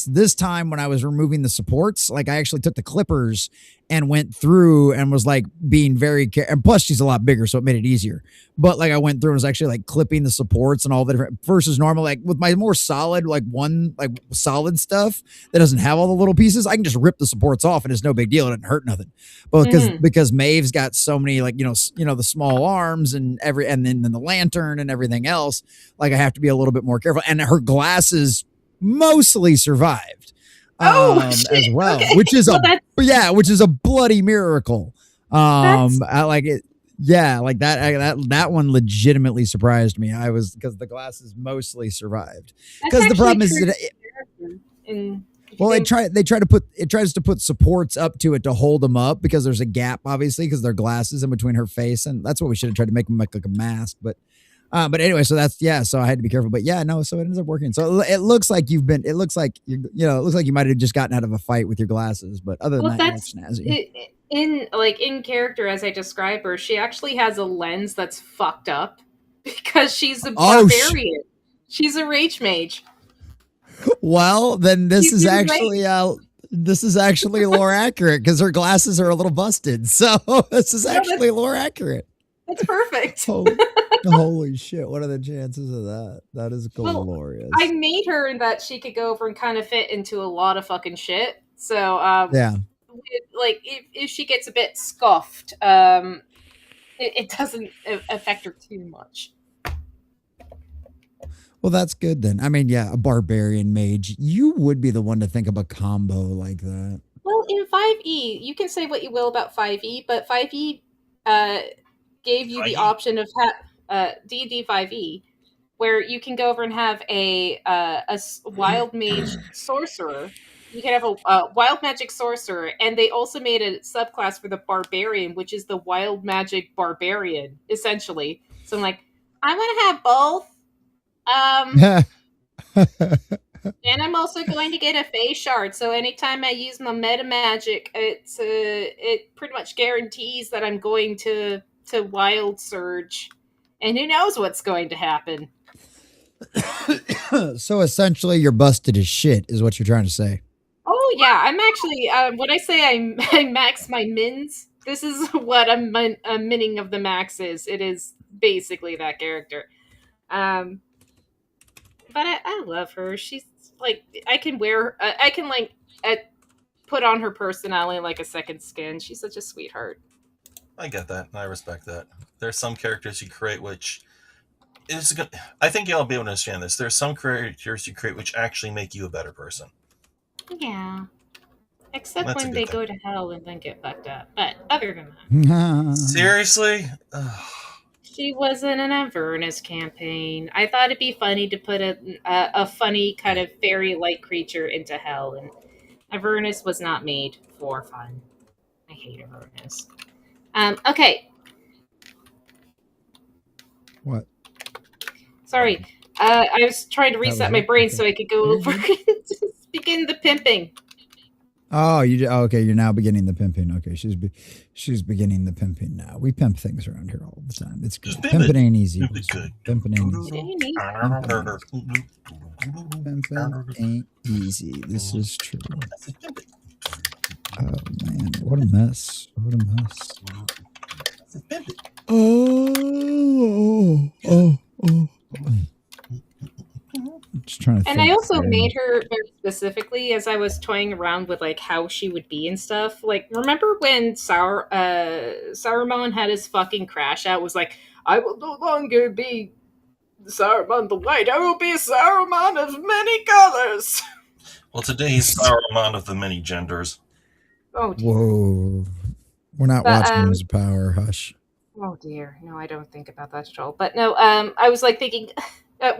this time when I was removing the supports, like I actually took the clippers and went through and was like being very and plus she's a lot bigger, so it made it easier. But like I went through and was actually like clipping the supports and all the different versus normal. Like with my more solid, like one like solid stuff that doesn't have all the little pieces, I can just rip the supports off and it's no big deal. It didn't hurt nothing. But because Maeve's got so many like the small arms and then the lantern and everything else, like I have to be a little bit more careful. And her glasses mostly survived as well, okay. which is a bloody miracle. I like it. Yeah, like that one legitimately surprised me. I was because the glasses mostly survived. Because the problem is they tries to put supports up to it to hold them up because there's a gap obviously because they're glasses in between her face, and that's what we should have tried to make them like a mask, but anyway, so so I had to be careful. But yeah, no, so it ends up working. So it looks like you might have just gotten out of a fight with your glasses. But other than that, that's snazzy. In character, as I describe her, she actually has a lens that's fucked up because she's a barbarian. She's a rage mage. Well, then this is actually lore accurate because her glasses are a little busted. So this is actually lore accurate. That's perfect. Holy shit, what are the chances of that? That is glorious. I made her in that she could go over and kind of fit into a lot of fucking shit. So, like, if she gets a bit scuffed, it doesn't affect her too much. Well, that's good then. I mean, yeah, a barbarian mage. You would be the one to think of a combo like that. Well, in 5e, you can say what you will about 5e, but 5e gave you the option of D&D 5e, where you can go over and have a wild mage sorcerer. You can have a wild magic sorcerer, and they also made a subclass for the barbarian, which is the wild magic barbarian, essentially. So I'm like, I want to have both. And I'm also going to get a phase shard, so anytime I use my meta magic, it pretty much guarantees that I'm going to wild surge. And who knows what's going to happen. So essentially you're busted as shit is what you're trying to say. Oh yeah, I'm actually when I say I max my mins, this is what a minning of the max is. It is basically that character. But I love her. She's like I can put on her personality like a second skin. She's such a sweetheart. I get that. I respect that. There's some characters you create which is good. I think y'all will be able to understand this. There's some characters you create which actually make you a better person. Yeah. Except when they go to hell and then get fucked up. But other than that. Seriously? She was in an Avernus campaign. I thought it'd be funny to put a funny kind of fairy-like creature into hell, and Avernus was not made for fun. I hate Avernus. Okay. What? Sorry. I was trying to reset my brain so I could go over and begin the pimping. Oh, okay. You're now beginning the pimping. Okay, she's beginning the pimping now. We pimp things around here all the time. It's good. Pimping ain't easy. Pimping ain't easy. Pimping ain't easy. This is true. Oh man, what a mess! What a mess! Oh. Just trying to. And I also made her very specifically as I was toying around with like how she would be and stuff. Like, remember when Saruman had his fucking crash out? Was like, I will no longer be Saruman the White. I will be Saruman of many colors. Well, today he's Saruman of the many genders. Oh dear. Whoa, we're not watching Rings of Power. Hush. Oh dear, no, I don't think about that at all. But no, I was like thinking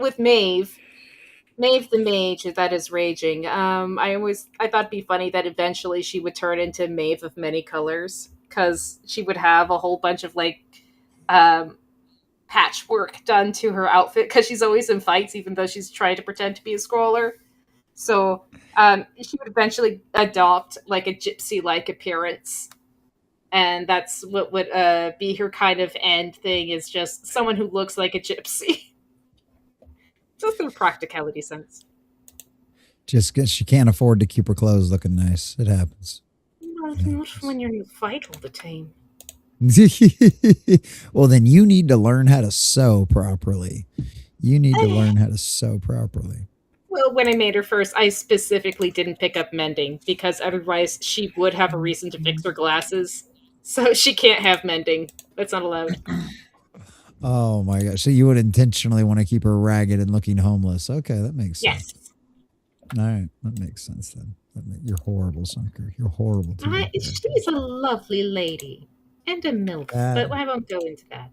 with Maeve the mage that is raging. I thought it'd be funny that eventually she would turn into Maeve of many colors because she would have a whole bunch of like patchwork done to her outfit because she's always in fights, even though she's trying to pretend to be a scroller. So she would eventually adopt like a gypsy-like appearance. And that's what would be her kind of end thing, is just someone who looks like a gypsy. Just in a practicality sense. Just because she can't afford to keep her clothes looking nice. It happens. Not when you're in the fight all the time. Well, then you need to learn how to sew properly. You need to learn how to sew properly. Well, when I made her first, I specifically didn't pick up mending because otherwise she would have a reason to fix her glasses. So she can't have mending. That's not allowed. Oh my gosh. So you would intentionally want to keep her ragged and looking homeless. Okay, that makes sense. Yes. All right, that makes sense then. You're horrible, Sunker. You're horrible. She's a lovely lady and a MILF, but I won't go into that.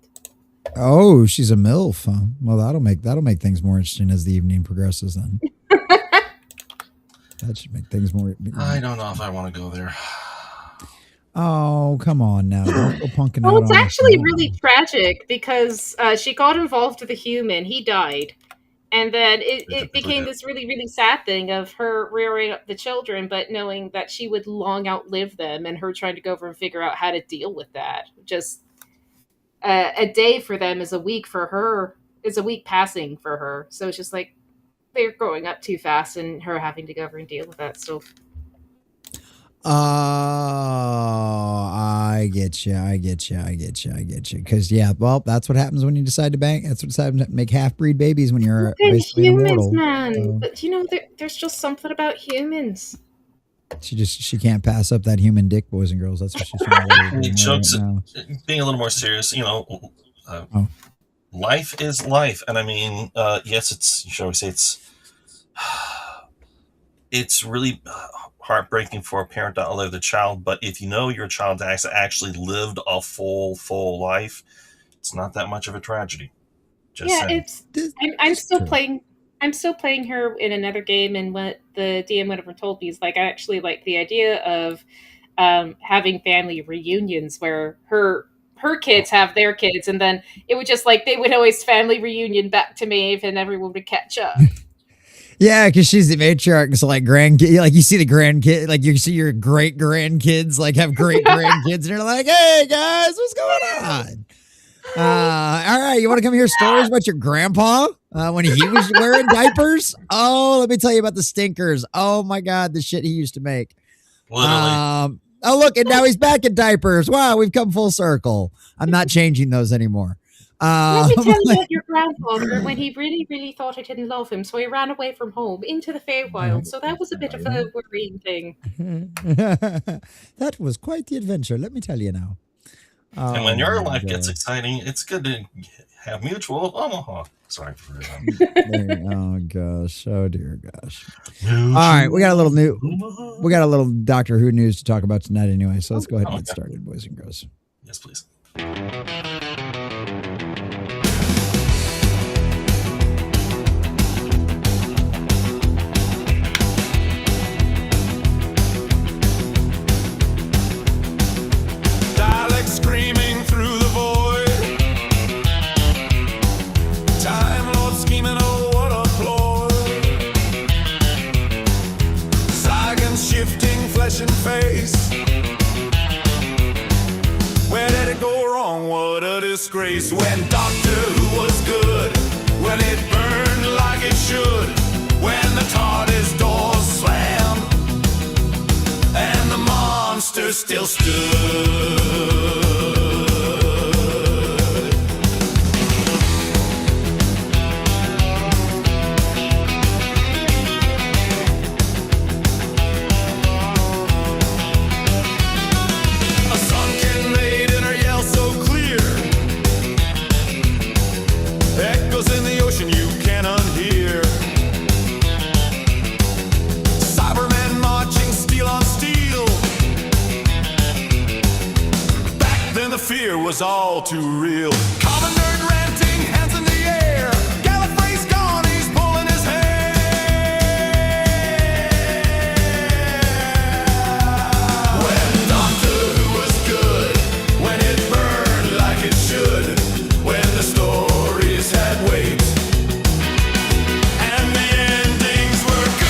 Oh, she's a MILF, huh? Well, that'll make things more interesting as the evening progresses then. That should make things more. I don't know if I want to go there. Oh, come on now. Don't go punking well, out it's on actually really tragic because she got involved with a human. He died. And then it became this really, really sad thing of her rearing up the children, but knowing that she would long outlive them and her trying to go over and figure out how to deal with that. Just a day for them is a week for her, is a week passing for her. So it's just like they're growing up too fast and her having to go over and deal with that still. I get you. Because well, that's what happens when you decide to bank. That's what happens to make half-breed babies when you're basically humans, immortal. Man. So. But there's just something about humans. She can't pass up that human dick, boys and girls. That's what she's trying to do. Jokes, being a little more serious, life is life, and I mean, yes, it's really heartbreaking for a parent to outlive the child, but if you know your child has actually lived a full life, it's not that much of a tragedy. I'm still playing her in another game, and what the DM whatever told me is like I actually like the idea of having family reunions where her kids have their kids, and then it would just like they would always family reunion back to Maeve and everyone would catch up. Yeah, because she's the matriarch, so like grandkid, like you see the grandkid, like you see your great grandkids, like have great grandkids, and they're like, "Hey guys, what's going on?" All right, you want to come hear stories about your grandpa when he was wearing diapers? Oh, let me tell you about the stinkers. Oh my God, the shit he used to make. Literally. Oh look, and now he's back in diapers. Wow, we've come full circle. I'm not changing those anymore. Let me tell you about your grandfather when he really, really thought I didn't love him, so he ran away from home into the Feywild. So that was a bit of a worrying thing. That was quite the adventure, let me tell you now. And when your life gets exciting, it's good to have mutual of Omaha. Sorry for that. Oh gosh, oh dear gosh. All right, we got a little Doctor Who news to talk about tonight anyway. So let's go ahead and get started, boys and girls. Yes, please. Disgrace when Doctor Who was good, when it burned like it should, when the TARDIS doors slammed and the monster still stood. Fear was all too real. Common nerd ranting, hands in the air. Gallifrey's gone, he's pulling his hair. When Doctor Who was good, when it burned like it should, when the stories had weight, and the endings were good.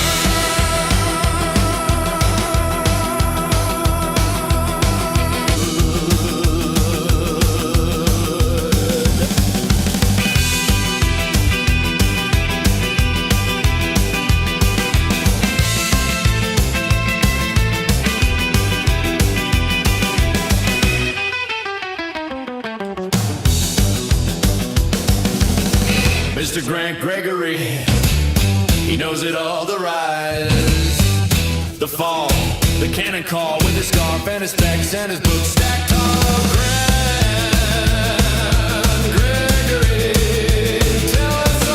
Gregory. He knows it all, the rise, the fall, the cannon call with his scarf and his specs and his books stacked tall. Grand Gregory, tell us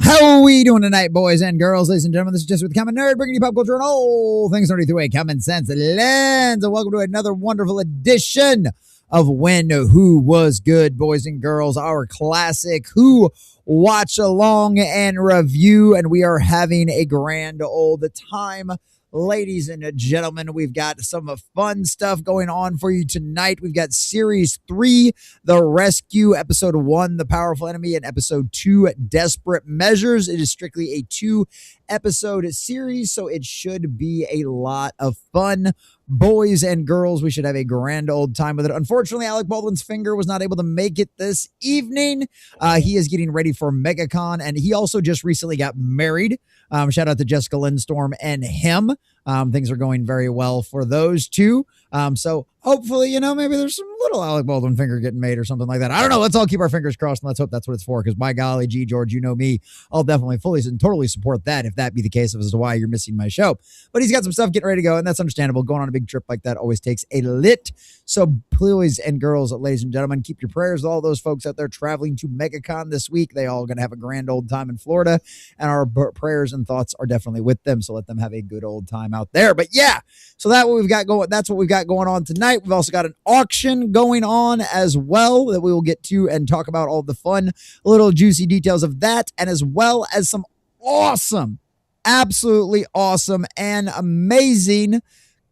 How are we doing tonight, boys and girls, ladies and gentlemen? This is Just with the Common Nerd, bringing you pop culture and all things nerdy through a common sense lens. And welcome to another wonderful edition of When Who Was Good, boys and girls, our classic Who Watch Along and Review. And we are having a grand old time. Ladies and gentlemen, we've got some fun stuff going on for you tonight. We've got Series 3, The Rescue, Episode 1, The Powerful Enemy, and Episode 2, Desperate Measures. It is strictly a 2-episode series, so it should be a lot of fun. Boys and girls, we should have a grand old time with it. Unfortunately, Alec Baldwin's finger was not able to make it this evening. He is getting ready for MegaCon, and he also just recently got married. Shout out to Jessica Lindstorm and him. Things are going very well for those two. So hopefully, maybe there's some little Alec Baldwin finger getting made or something like that. I don't know. Let's all keep our fingers crossed and let's hope that's what it's for. Because by golly, gee, George, you know me. I'll definitely fully and totally support that if that be the case as to why you're missing my show. But he's got some stuff getting ready to go, and that's understandable. Going on a big trip like that always takes a lit. So please and girls, ladies and gentlemen, keep your prayers with all those folks out there traveling to MegaCon this week. They all going to have a grand old time in Florida, and our prayers and thoughts are definitely with them. So let them have a good old time out there. But yeah, so that's what we've got going on tonight. We've also got an auction going on as well that we will get to and talk about all the fun little juicy details of that, and as well as some awesome, absolutely awesome and amazing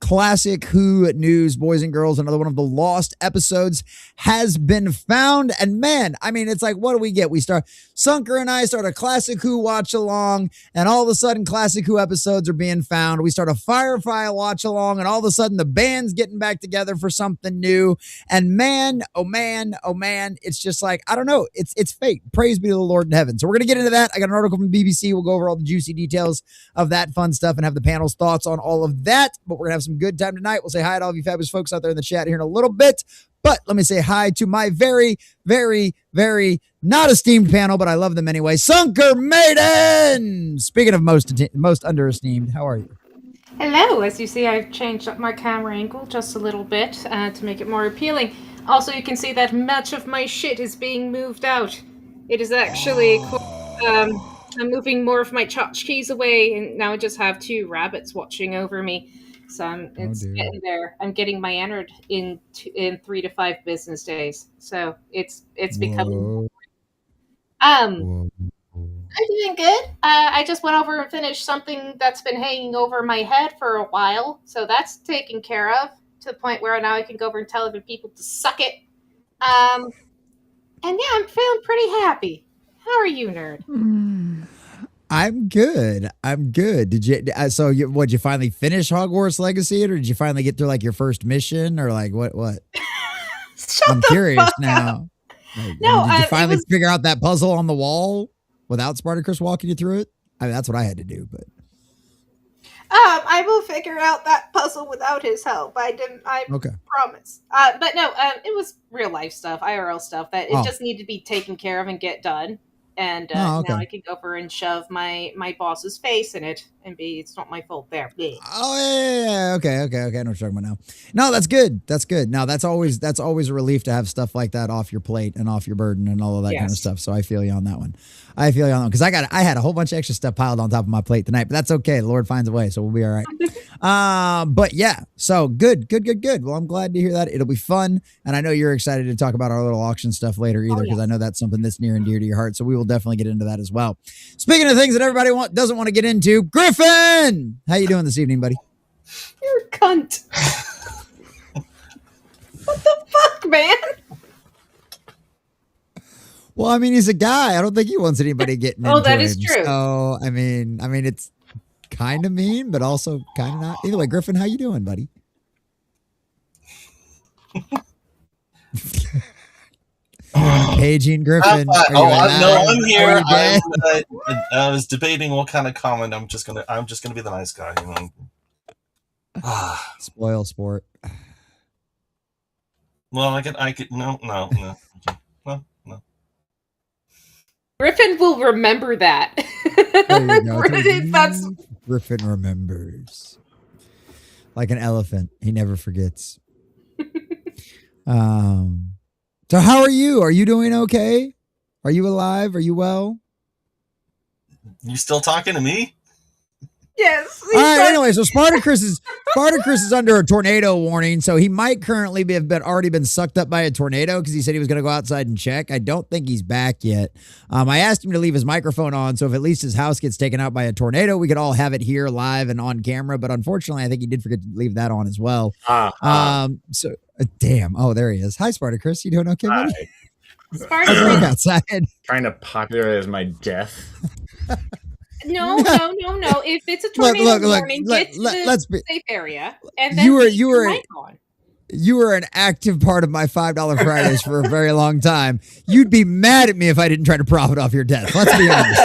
classic Who news, boys and girls. Another one of the lost episodes has been found, and man, I mean, it's like, what do we get? Sunker and I start a classic Who watch along, and all of a sudden classic Who episodes are being found. We start a Firefly watch along, and all of a sudden the band's getting back together for something new, and man, oh man, oh man, it's just like, I don't know, it's fate. Praise be to the Lord in heaven. So we're gonna get into that. I got an article from BBC. We'll go over all the juicy details of that fun stuff and have the panel's thoughts on all of that, but we're gonna have some good time tonight. We'll say hi to all of you fabulous folks out there in the chat here in a little bit, but let me say hi to my very, very, very not esteemed panel, but I love them anyway. Sunker Maiden! Speaking of most underesteemed, how are you? Hello. As you see, I've changed up my camera angle just a little bit to make it more appealing. Also, you can see that much of my shit is being moved out. It is actually I'm moving more of my tchotchkes away, and now I just have 2 rabbits watching over me. So it's getting there. I'm getting my Ennard in 3 to 5 business days. So it's becoming. I'm doing good. I just went over and finished something that's been hanging over my head for a while. So that's taken care of to the point where now I can go over and tell other people to suck it. And yeah, I'm feeling pretty happy. How are you, nerd? I'm good. Did you? Would you finally finish Hogwarts Legacy, or did you finally get through like your first mission, or like what? I'm curious now. Like, No, did you finally figure out that puzzle on the wall without Spartacus walking you through it? I mean, that's what I had to do, but. I will figure out that puzzle without his help. I promise. But no, it was real life stuff, IRL stuff that it just needed to be taken care of and get done. And Oh, okay. now I can go over and shove my boss's face in it and be, it's not my fault there. Blech. Oh yeah. Okay. I know what you're talking about now. No, that's good. Now that's always a relief to have stuff like that off your plate and off your burden and all of that kind of Yes. stuff. So I feel you on that one. Because I had a whole bunch of extra stuff piled on top of my plate tonight, but that's okay. The Lord finds a way, so we'll be all right. But yeah, so good. Well, I'm glad to hear that. It'll be fun, and I know you're excited to talk about our little auction stuff later either, because I know that's something that's near and dear to your heart. So we will definitely get into that as well. Speaking of things that everybody doesn't want to get into, Griffin, how you doing this evening, buddy? You're a cunt. What the fuck, man? Well, I mean, he's a guy. I don't think he wants anybody getting into That him. is true. So, I mean, it's kind of mean, but also kind of not. Either way, Griffin, how you doing, buddy? Paging Griffin. I'm here. I was debating what kind of comment. I'm just gonna be the nice guy. Spoil sport. Well, I could no. Griffin will remember that. There you go. That's Griffin remembers. Like an elephant. He never forgets. So how are you? Are you doing okay? Are you alive? Are you well? You still talking to me? yes. All right. Anyway, so Spartacus is under a tornado warning, so he might currently have already been sucked up by a tornado because he said he was going to go outside and check. I don't think he's back yet. I asked him to leave his microphone on, so if at least his house gets taken out by a tornado, we could all have it here live and on camera. But unfortunately, I think he did forget to leave that on as well. So damn. Oh, there he is. Hi, Spartacus. You doing okay, buddy? Spartacus. Outside. Trying to popularize my death. No. If it's a tornado warning, get to the safe area, and then you were an active part of my $5 Fridays for a very long time. You'd be mad at me if I didn't try to profit off your death. Let's be honest.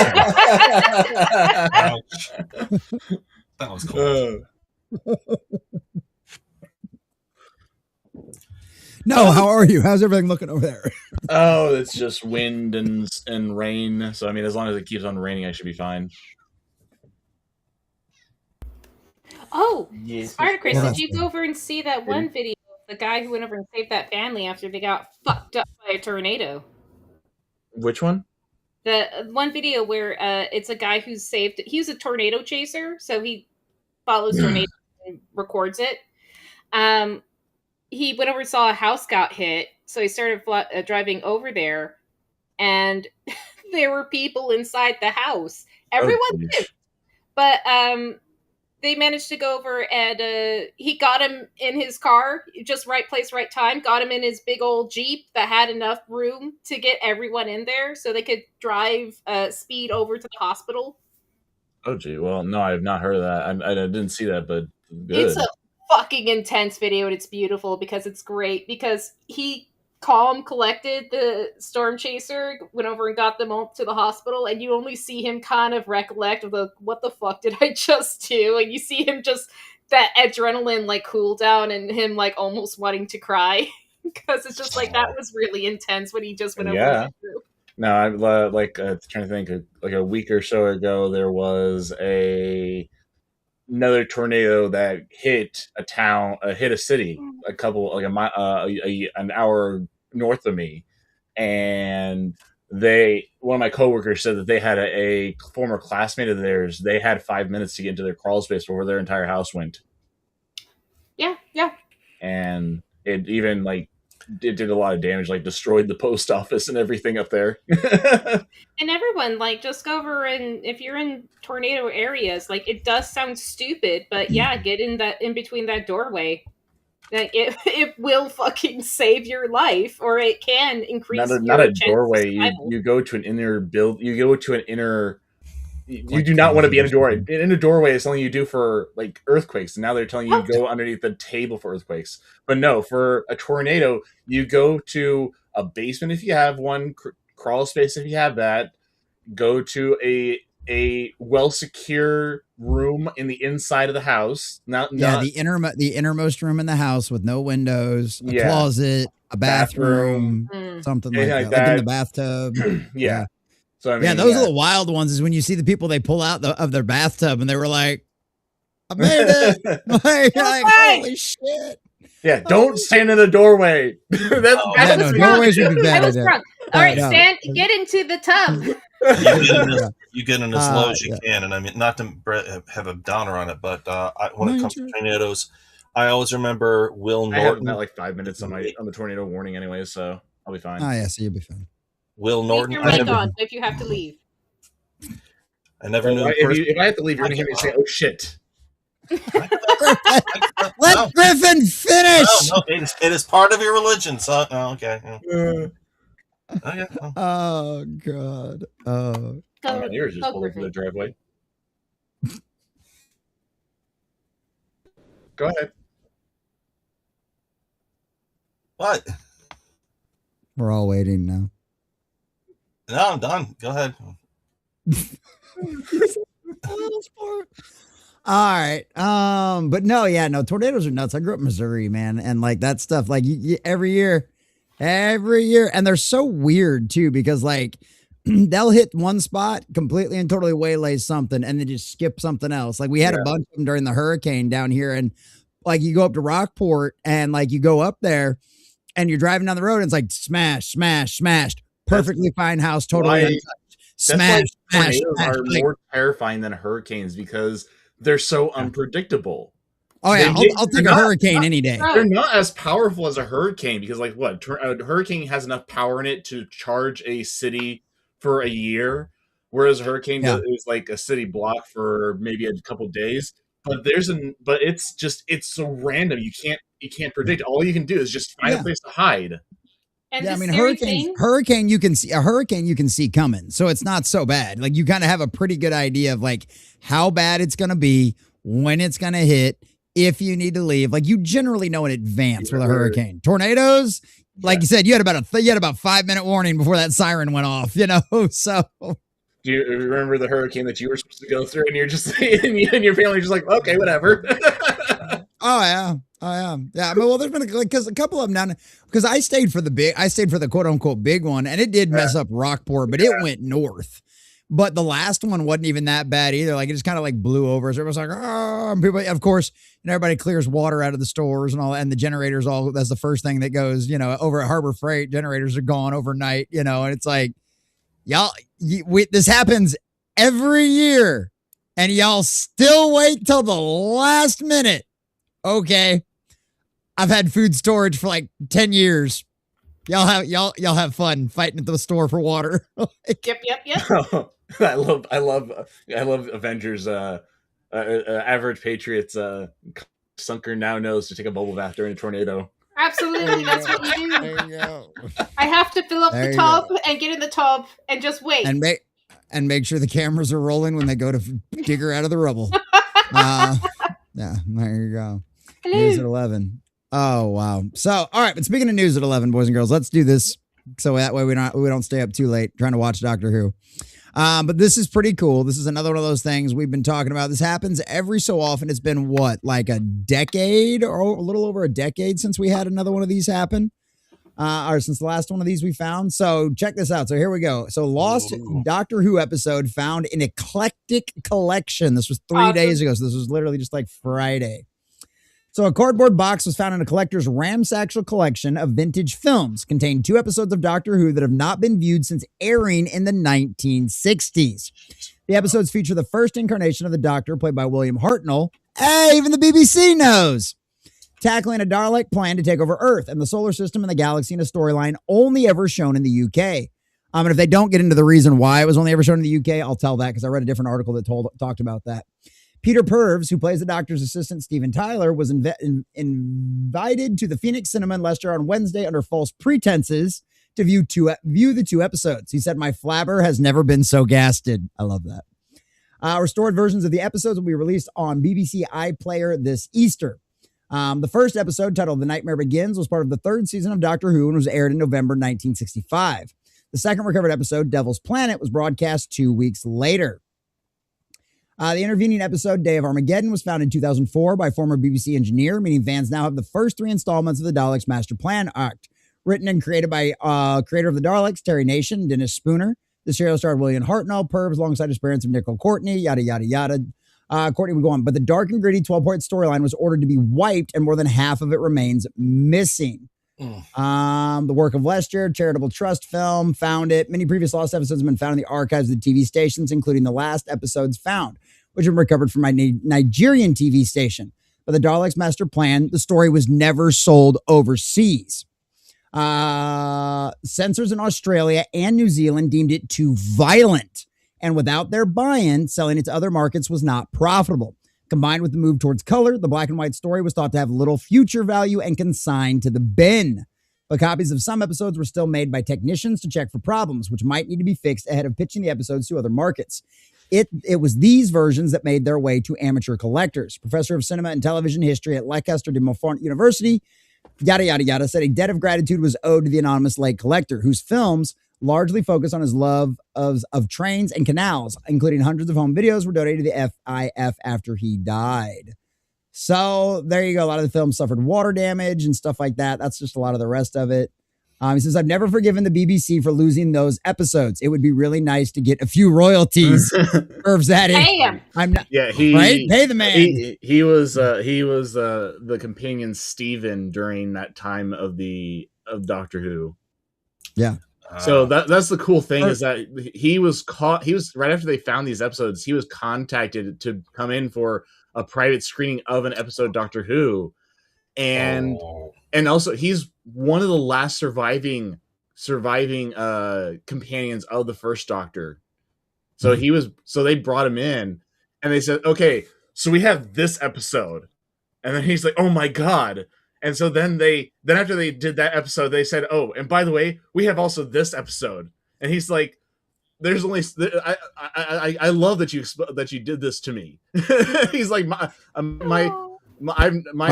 Ouch. That was cool. No, how are you? How's everything looking over there? Oh, it's just wind and rain. So I mean, as long as it keeps on raining, I should be fine. Oh, Yes. Spartacus, did you go over and see that one video of the guy who went over and saved that family after they got fucked up by a tornado? Which one? The one video where it's a guy who's saved. He was a tornado chaser, so he follows tornadoes and records it. He went over and saw a house got hit, so he started driving over there, and there were people inside the house. Everyone lived, but they managed to go over and he got him in his car, just right place, right time. Got him in his big old Jeep that had enough room to get everyone in there, so they could drive speed over to the hospital. Oh, gee. Well, no, I have not heard of that. I didn't see that, but good. It's a fucking intense video, and it's beautiful because it's great. Because he collected the storm chaser, went over and got them all to the hospital, and you only see him kind of recollect of what the fuck did I just do? And you see him just that adrenaline like cool down, and him like almost wanting to cry because it's just like that was really intense when he just went over. Yeah. No, I'm trying to think. Like a week or so ago, there was another tornado that hit a town, hit a city, an hour north of me, and one of my coworkers said that they had a former classmate of theirs. They had 5 minutes to get into their crawl space before their entire house went. Yeah. And it even it did a lot of damage, destroyed the post office and everything up there. And everyone, just go over, and if you're in tornado areas, it does sound stupid, but yeah, get in between that doorway. It will fucking save your life, or it can increase. Not a doorway. You go to an inner build. You go to an inner. You do not want to be in a doorway. In a doorway is something you do for earthquakes, and now they're telling you to go underneath the table for earthquakes. But no, for a tornado, you go to a basement if you have one, crawl space if you have that. Go to a well secure room in the inside of the house. The innermost room in the house with no windows, a closet, a bathroom, something like that. Like in the bathtub. Yeah. So I mean, yeah, those are the wild ones. Is when you see the people they pull out of their bathtub and they were like, "I made it!" like, holy shit! Yeah, don't stand in the doorway. Doorways would be bad. I was drunk. All right, stand. Get into the tub. You get in as low as you can, and I mean, not to have a downer on it, but when it comes to tornadoes, I always remember Will Norton. I have about like 5 minutes on the tornado warning, anyway, so I'll be fine. Oh yeah, so you'll be fine. Will Norton. Keep your mic on if you have to leave. I never knew. If I have to leave, you're gonna hear me say, "Oh shit." Let Griffin finish. No, it is part of your religion. So okay. Okay. Oh god. Oh. My ears just pulled into the driveway. Go ahead. What? We're all waiting now. No, I'm done. Go ahead. All right. But no, tornadoes are nuts. I grew up in Missouri, man. And like that stuff, like every year. And they're so weird too, because like they'll hit one spot completely and totally waylay something and then just skip something else. Like we had a bunch of them during the hurricane down here. And like you go up to Rockport and like you go up there and you're driving down the road and it's like smashed. Perfectly fine house, totally untouched. Smash. Tornadoes are more terrifying than hurricanes because they're so unpredictable. Oh yeah, I'll take a hurricane any day. They're not as powerful as a hurricane because, like, a hurricane has enough power in it to charge a city for a year, whereas a hurricane is like a city block for maybe a couple days. But it's so random. You can't predict. All you can do is just find a place to hide. And I mean, hurricane you can see coming, so it's not so bad. Like you kind of have a pretty good idea of like how bad it's going to be, when it's going to hit, if you need to leave. Like you generally know in advance with a hurricane. Tornadoes, like you said, you had about 5-minute warning before that siren went off. So. Do you remember the hurricane that you were supposed to go through, and you're just and your family just like, okay, whatever. Oh yeah. I mean, well, there's been because a couple of them down because I stayed for the quote unquote big one, and it did mess up Rockport, but it went north. But the last one wasn't even that bad either. Like it just kind of like blew over. So it was like, oh, and people, of course, and everybody clears water out of the stores and all, and the generators that's the first thing that goes. Over at Harbor Freight, generators are gone overnight. And it's like, y'all, this happens every year, and y'all still wait till the last minute. Okay. I've had food storage for like 10 years. Y'all have fun fighting at the store for water. Yep. I love Avengers. Average Patriots. Sunker now knows to take a bubble bath during a tornado. Absolutely, that's what you do. There you go. I have to fill up the tub and get in the tub and just wait. And make sure the cameras are rolling when they go to dig her out of the rubble. Yeah, there you go. Hello. News at 11. Oh wow. So all right, but speaking of news at 11, boys and girls, let's do this so that way we don't stay up too late trying to watch Doctor Who. But this is pretty cool. This is another one of those things we've been talking about. This happens every so often. It's been like a decade or a little over a decade since we had another one of these happen. Or since the last one of these we found. So check this out. So here we go. So lost Doctor Who episode found in eclectic collection. This was 3 days ago. So this was literally just like Friday. So a cardboard box was found in a collector's ramshackle collection of vintage films. Contained 2 episodes of Doctor Who that have not been viewed since airing in the 1960s. The episodes feature the first incarnation of the Doctor, played by William Hartnell. Hey, even the BBC knows. Tackling a Dalek plan to take over Earth and the solar system and the galaxy in a storyline only ever shown in the UK. And if they don't get into the reason why it was only ever shown in the UK, I'll tell that because I read a different article that talked about that. Peter Purves, who plays the Doctor's assistant, Steven Tyler, was invited to the Phoenix Cinema in Leicester on Wednesday under false pretenses to view the 2 episodes. He said, "My flabber has never been so gasted." I love that. Restored versions of the episodes will be released on BBC iPlayer this Easter. The first episode, titled The Nightmare Begins, was part of the 3rd season of Doctor Who and was aired in November 1965. The second recovered episode, Devil's Planet, was broadcast 2 weeks later. The intervening episode, Day of Armageddon, was found in 2004 by former BBC engineer, meaning fans now have the first 3 installments of the Daleks' Master Plan arc. Written and created by creator of the Daleks, Terry Nation, Dennis Spooner. The serial starred William Hartnell, Pervs, alongside his parents of Nicole Courtney, yada, yada, yada. Courtney would go on. But the dark and gritty 12-point storyline was ordered to be wiped, and more than half of it remains missing. The work of Lester, charitable trust film, found it. Many previous lost episodes have been found in the archives of the TV stations, including the last episodes found, which have been recovered from my Nigerian TV station. But the Daleks' master plan, the story was never sold overseas. Censors in Australia and New Zealand deemed it too violent, and without their buy-in, selling it to other markets was not profitable. Combined with the move towards color, the black and white story was thought to have little future value and consigned to the bin. But copies of some episodes were still made by technicians to check for problems, which might need to be fixed ahead of pitching the episodes to other markets. It was these versions that made their way to amateur collectors. Professor of Cinema and Television History at Leicester de Montfort University, yada, yada, yada, said a debt of gratitude was owed to the anonymous late collector, whose films largely focus on his love of trains and canals, including hundreds of home videos were donated to the FIF after he died. So there you go. A lot of the films suffered water damage and stuff like that. That's just a lot of the rest of it. He says, I've never forgiven the BBC for losing those episodes. It would be really nice to get a few royalties. Irv's at it. Pay him. I'm not. Yeah, pay the man. He was the companion Stephen during that time of Doctor Who. Yeah. So that's the cool thing is that he was right after they found these episodes, he was contacted to come in for a private screening of an episode of Doctor Who. And also he's one of the last surviving companions of the first Doctor. So they brought him in and they said, okay, so we have this episode. And then he's like, oh my God. And so then after they did that episode, they said, oh, and by the way, we have also this episode. And he's like, there's only, I love that you did this to me. He's like, my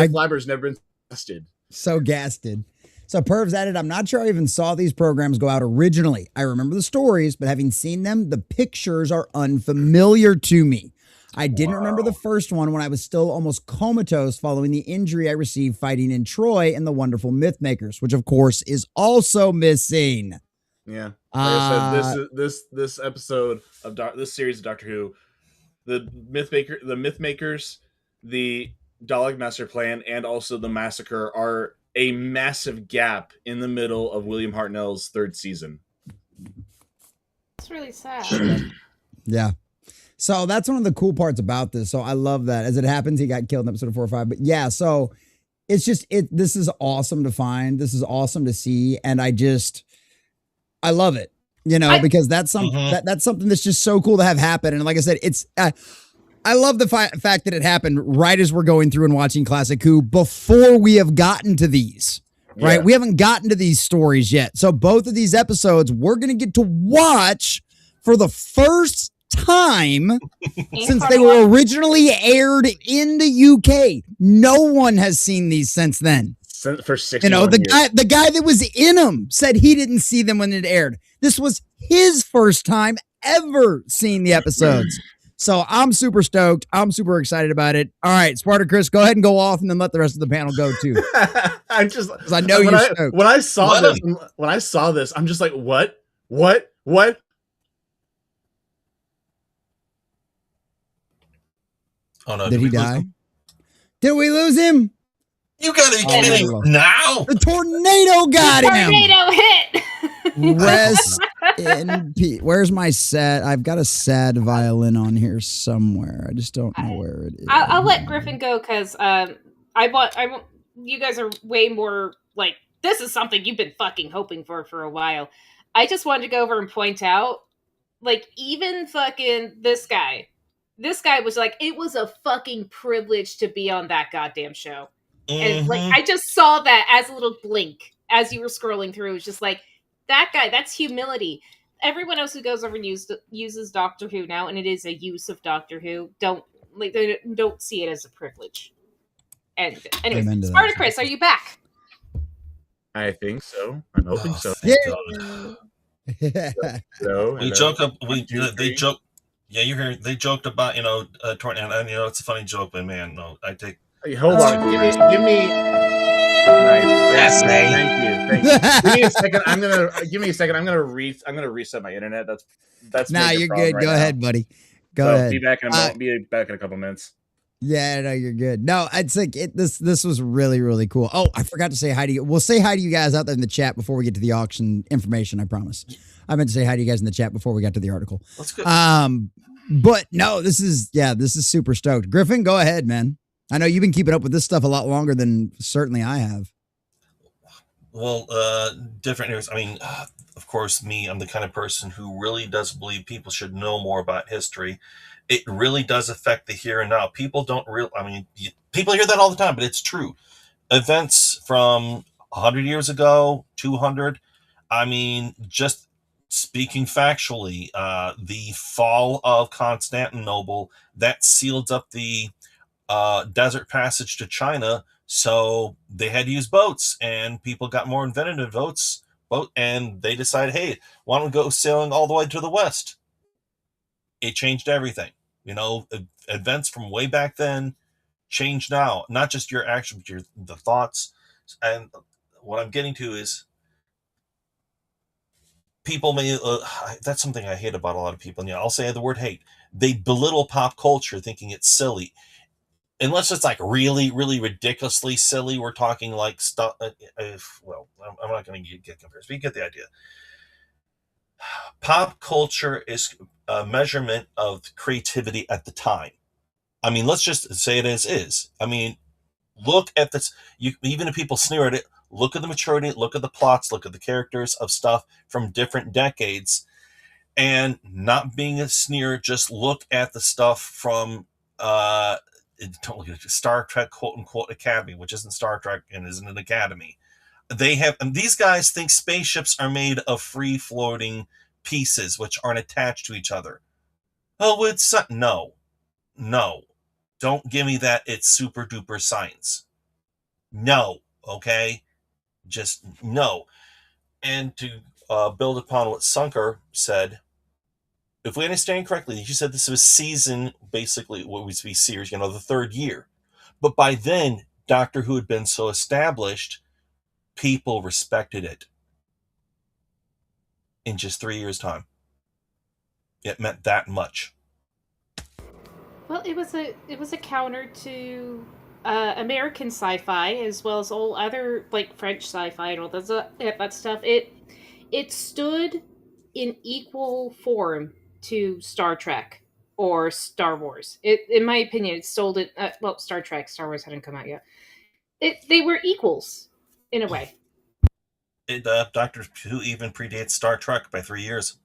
flabber's never been tested. So gasted. So Perv's added, I'm not sure I even saw these programs go out originally. I remember the stories, but having seen them, the pictures are unfamiliar to me. I didn't remember the first one when I was still almost comatose following the injury I received fighting in Troy and the wonderful Mythmakers, which of course is also missing. Yeah. Like I said, this episode of this series of Doctor Who, the Mythmakers, the Dalek Master Plan, and also the Massacre are a massive gap in the middle of William Hartnell's third season. It's really sad. Yeah. So that's one of the cool parts about this. So I love that. As it happens, he got killed in episode 4 or 5. But yeah, so it's just this is awesome to find. This is awesome to see. And I love it, because that's something that's something that's just so cool to have happen. And like I said, it's I love the fact that it happened right as we're going through and watching Classic Who before we have gotten to these. Right. We haven't gotten to these stories yet. So both of these episodes we're going to get to watch for the first time since they were originally aired in the UK. No one has seen these since then. For 6 the guy that was in them said he didn't see them when it aired. This was his first time ever seeing the episodes. So I'm super stoked. I'm super excited about it. All right, Spartacus, go ahead and go off and then let the rest of the panel go too. I know you're stoked. When I saw this, I'm just like, what? Oh no! Did he die? Did we lose him? You gotta be kidding now! The tornado got him. Tornado hit. Rest in peace. Where's my sad? I've got a sad violin on here somewhere. I just don't know where it is. I'll let Griffin go because I want. You guys are way more like this is something you've been fucking hoping for a while. I just wanted to go over and point out, like even fucking this guy. This guy was like, it was a fucking privilege to be on that goddamn show. And like, I just saw that as a little blink as you were scrolling through. It was just like, that guy, that's humility. Everyone else who goes over and uses Doctor Who now, and it is a use of Doctor Who, they don't see it as a privilege. And anyway, Spartacus, are you back? I think so. I'm hoping so. Yeah. We joke up. They joke. Yeah, you hear they joked about tornado, and it's a funny joke, but man, no, I take. Hold on, give me Nice. Yes, Thank you. Give me a second. I'm gonna reset my internet. That's Nah, major you're problem good. right Go now. ahead, buddy. Go So ahead. be back in a moment. Be back in a couple minutes. Yeah, no, you're good. No, I'd say this was really, really cool. Oh, I forgot to say hi to you. We'll say hi to you guys out there in the chat before we get to the auction information, I promise. I meant to say hi to you guys in the chat before we got to the article. That's good. But no, this is super stoked. Griffin, go ahead, man. I know you've been keeping up with this stuff a lot longer than certainly I have. Well, different areas. I mean, of course, I'm the kind of person who really does believe people should know more about history. It really does affect the here and now. People don't people hear that all the time, but it's true. Events from 100 years ago, 200, just speaking factually, the fall of Constantinople, that sealed up the desert passage to China. So they had to use boats, and people got more inventive boats, and they decided, hey, why don't we go sailing all the way to the west? It changed everything. Events from way back then change now. Not just your actions, but the thoughts. And what I'm getting to is people may. That's something I hate about a lot of people. And I'll say the word hate. They belittle pop culture, thinking it's silly. Unless it's like really, really ridiculously silly. We're talking like stuff. I'm not going to get compared, but you get the idea. Pop culture is a measurement of creativity at the time. Let's just say it as is. Look at this. Even if people sneer at it, look at the maturity, look at the plots, look at the characters of stuff from different decades. And not being a sneer, just look at the stuff from don't look at Star Trek quote unquote Academy, which isn't Star Trek and isn't an academy. And these guys think spaceships are made of free floating pieces which aren't attached to each other. Oh, it's no. Don't give me that it's super duper science. No, okay? Just no. And to build upon what Sunker said, if we understand correctly, you said this was season, basically what would be series, the third year. But by then, Doctor Who had been so established, people respected it. In just 3 years' time, it meant that much. Well, it was a counter to American sci-fi as well as all other like French sci-fi and all that stuff. It stood in equal form to Star Trek or Star Wars. In my opinion, it stole it. Star Trek, Star Wars hadn't come out yet. They were equals in a way. Doctor Who even predates Star Trek by 3 years.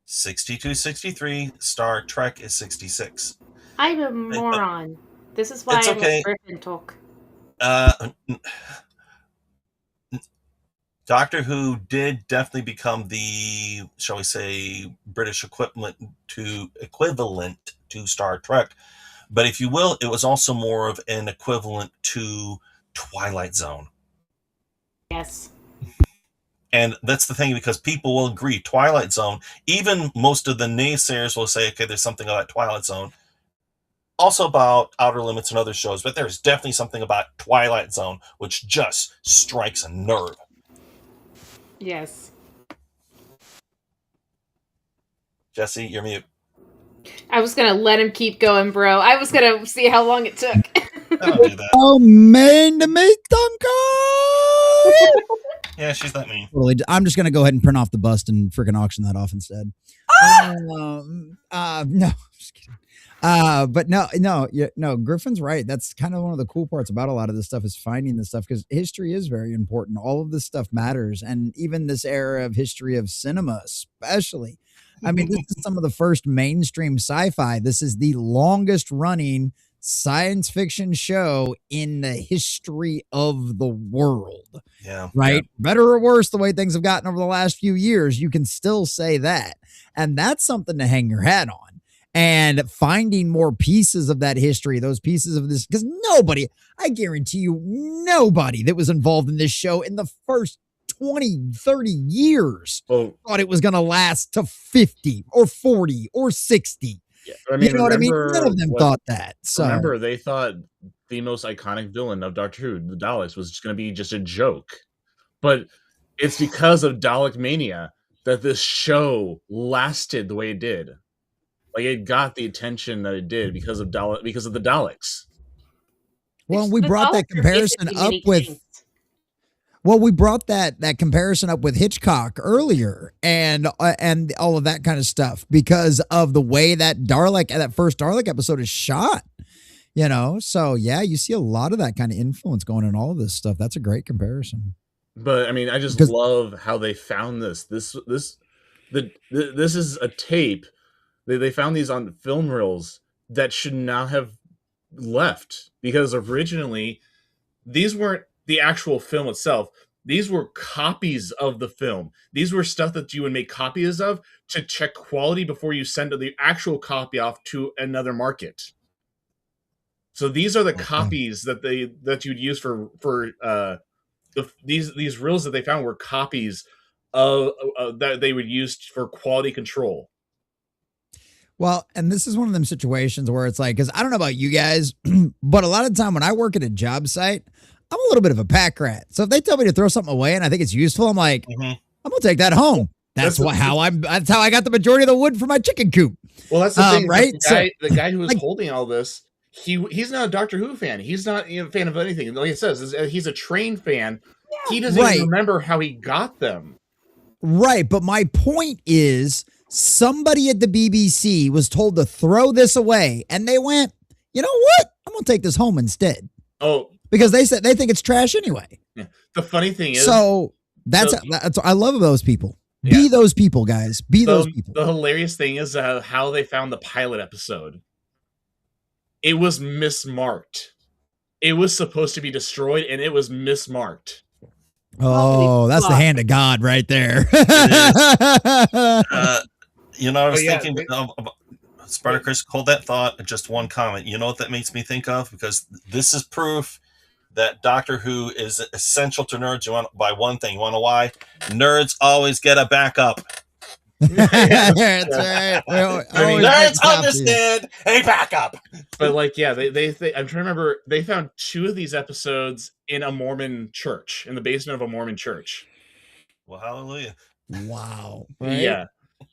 62, 63. Star Trek is 66. I'm a moron. This is why it's okay. I let Griffin talk. Doctor Who did definitely become the, shall we say, British equivalent to Star Trek. But if you will, it was also more of an equivalent to Twilight Zone. Yes. And that's the thing, because people will agree, Twilight Zone, even most of the naysayers will say, okay, there's something about Twilight Zone. Also about Outer Limits and other shows, but there's definitely something about Twilight Zone which just strikes a nerve. Yes. Jesse, you're mute. I was going to let him keep going, bro. I was going to see how long it took. I don't do that. Oh, man, to me, Duncan! Yeah, she's that mean. I'm just going to go ahead and print off the bust and freaking auction that off instead. No, I'm just kidding. But no, Griffin's right. That's kind of one of the cool parts about a lot of this stuff is finding this stuff, because history is very important. All of this stuff matters. And even this era of history of cinema, especially. I mean, this is some of the first mainstream sci-fi. This is the longest running science fiction show in the history of the world. Yeah. Right. Yeah. Better or worse, the way things have gotten over the last few years, you can still say that. And that's something to hang your hat on. And finding more pieces of that history, those pieces of this, because I guarantee you, nobody that was involved in this show in the first 20, 30 years thought it was going to last to 50 or 40 or 60. Yeah, I mean, you know what I mean? None of them thought that. So remember, they thought the most iconic villain of Doctor Who, the Daleks, was just going to be just a joke. But it's because of Dalek Mania that this show lasted the way it did. Like, it got the attention that it did because of the Daleks. Well, we brought that comparison up with. Well, we brought that comparison up with Hitchcock earlier, and all of that kind of stuff because of the way that first Dalek episode is shot. You know, so yeah, you see a lot of that kind of influence going in all of this stuff. That's a great comparison. But I mean, I just love how they found this. This is a tape. They found these on film reels that should not have left, because originally these weren't the actual film itself. These were copies of the film. These were stuff that you would make copies of to check quality before you send the actual copy off to another market. So these are the copies that you'd use for these reels that they found were copies of that they would use for quality control. Well, and this is one of them situations where it's like, because I don't know about you guys, but a lot of the time when I work at a job site, I'm a little bit of a pack rat. So if they tell me to throw something away and I think it's useful, I'm like, I'm gonna take that home. That's how I got the majority of the wood for my chicken coop. Well, that's the thing, right? The guy who was holding all this, he's not a Doctor Who fan. He's not a fan of anything. Like it says, he's a trained fan. Yeah. He doesn't even remember how he got them. Right, but my point is, somebody at the BBC was told to throw this away, and they went, you know what? I'm gonna take this home instead. Oh, because they said they think it's trash anyway. Yeah. The funny thing is, so that's I love those people. Yeah. Be those people, guys. Be those people. The hilarious thing is how they found the pilot episode. It was mismarked. It was supposed to be destroyed, and it was mismarked. Oh, that's the hand of God right there. You know, I was thinking, Spartacus, hold that thought. Just one comment. You know what that makes me think of? Because this is proof that Doctor Who is essential to nerds. By one thing. You want to know why? Nerds always get a backup. That's right. Nerds understand a backup. But like, yeah, they I'm trying to remember. They found 2 of these episodes in a Mormon church, in the basement of a Mormon church. Well, hallelujah! Wow. Right? Yeah.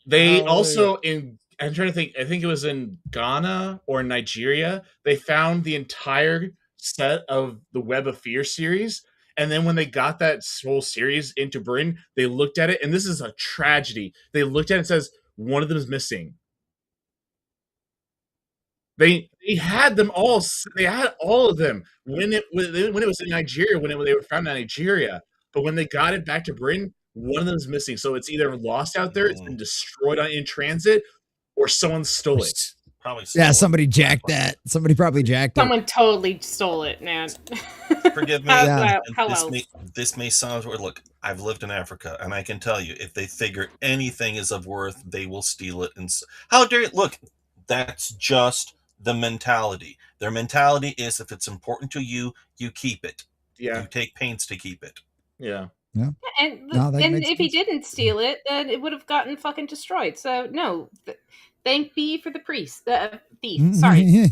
They also I'm trying to think. I think it was in Ghana or Nigeria. They found the entire set of the Web of Fear series, and then when they got that whole series into Britain, they looked at it, and this is a tragedy. They looked at it and says one of them is missing. They had them all. They had all of them when it was in Nigeria. When they were found in Nigeria, but when they got it back to Britain, one of them is missing. So it's either lost out there, it's been destroyed in transit, or someone stole it. Probably. Somebody jacked that. Somebody probably jacked it. Someone totally stole it, man. Forgive me. This may sound weird. Look, I've lived in Africa, and I can tell you, if they figure anything is of worth, they will steal it. And how dare you? Look, that's just the mentality. Their mentality is, if it's important to you, you keep it. Yeah. You take pains to keep it. Yeah. Yeah. And if he didn't steal it, then it would have gotten fucking destroyed. So no, thank be for the priest, the thief. Sorry.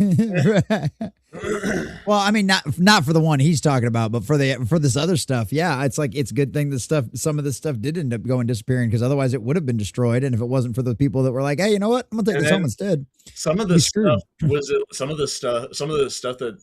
Well, I mean, not for the one he's talking about, but for this other stuff. Yeah, it's like, it's a good thing some of this stuff did end up going disappearing, because otherwise it would have been destroyed. And if it wasn't for the people that were like, hey, you know what, I'm gonna take this home instead. Some of the stuff that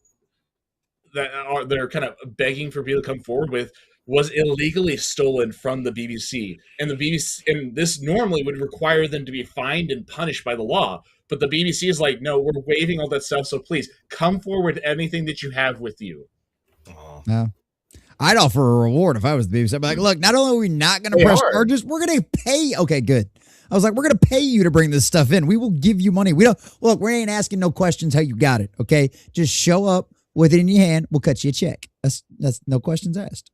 they're kind of begging for people to come forward with was illegally stolen from the BBC. And the BBC, and this normally would require them to be fined and punished by the law. But the BBC is like, no, we're waiving all that stuff. So please come forward with anything that you have with you. Yeah. I'd offer a reward if I was the BBC. I'd be like, look, not only are we not going to press charges, we're going to pay. Okay, good. I was like, we're going to pay you to bring this stuff in. We will give you money. We ain't asking no questions how you got it. Okay. Just show up with it in your hand. We'll cut you a check. That's no questions asked.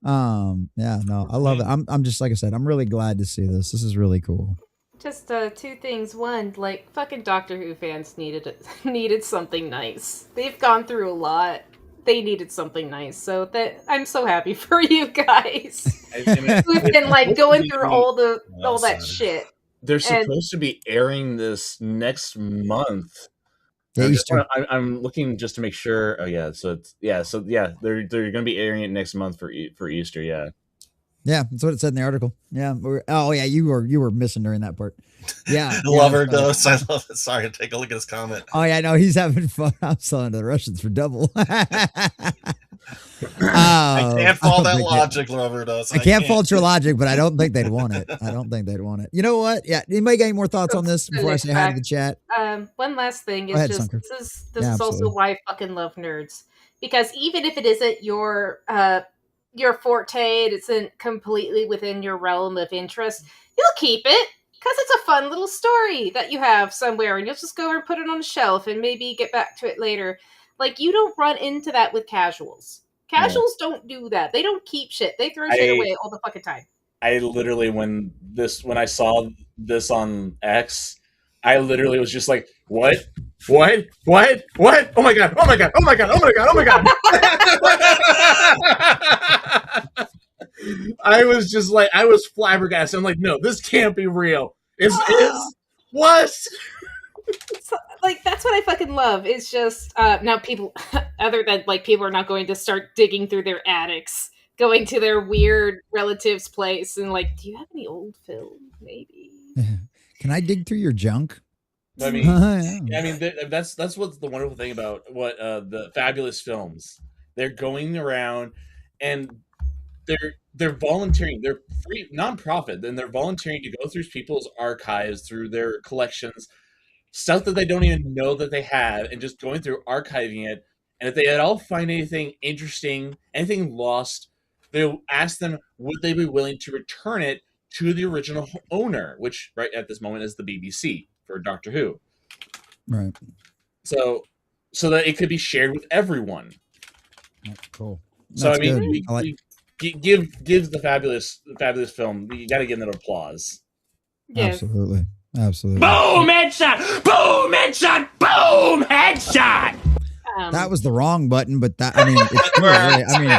I love it. I'm just, like I said, I'm really glad to see this. This is really cool. Just 2 things. One, like, fucking Doctor Who fans needed something nice. They've gone through a lot. They needed something nice. So I'm so happy for you guys. We've been like going through all that shit. They're supposed to be airing this next month. I'm looking just to make sure. Oh yeah, so they're going to be airing it next month for Easter. Yeah. Yeah, that's what it said in the article. Yeah. You were missing during that part. Yeah. Lover dose. I love it. Sorry, take a look at his comment. Oh yeah, no, he's having fun. I'm selling to the Russians for double. I can't fault that logic, Lover dose. I can't fault your logic, but I don't think they'd want it. You know what? Yeah. Anybody got any more thoughts on this before I say hi to the chat? One last thing is this is also why I fucking love nerds, because even if it isn't your forte, it isn't completely within your realm of interest, you'll keep it because it's a fun little story that you have somewhere, and you'll just go over and put it on a shelf and maybe get back to it later. Like, you don't run into that with casuals. Casuals don't do that. They don't keep shit. They throw shit away all the fucking time. I literally, when I saw this on X, I literally was just like, what? What? Oh my god! I was just like, I was flabbergasted. I'm like, no, this can't be real. Is what? So, like, that's what I fucking love. It's just now people, other than like people are not going to start digging through their attics, going to their weird relative's place, and like, do you have any old film? Maybe. Can I dig through your junk? I mean, that's what's the wonderful thing about what the Fabulous films. They're going around and they're volunteering. They're free nonprofit, and they're volunteering to go through people's archives, through their collections, stuff that they don't even know that they have, and just going through archiving it. And if they at all find anything interesting, anything lost, they'll ask them, would they be willing to return it to the original owner, which right at this moment is the BBC for Doctor Who. Right. So that it could be shared with everyone. Cool. So I mean, give the fabulous film. You got to give them an applause. Yes. Absolutely. Boom headshot! Boom headshot! Boom headshot! That was the wrong button, but that, I mean, it's cool, really. I mean,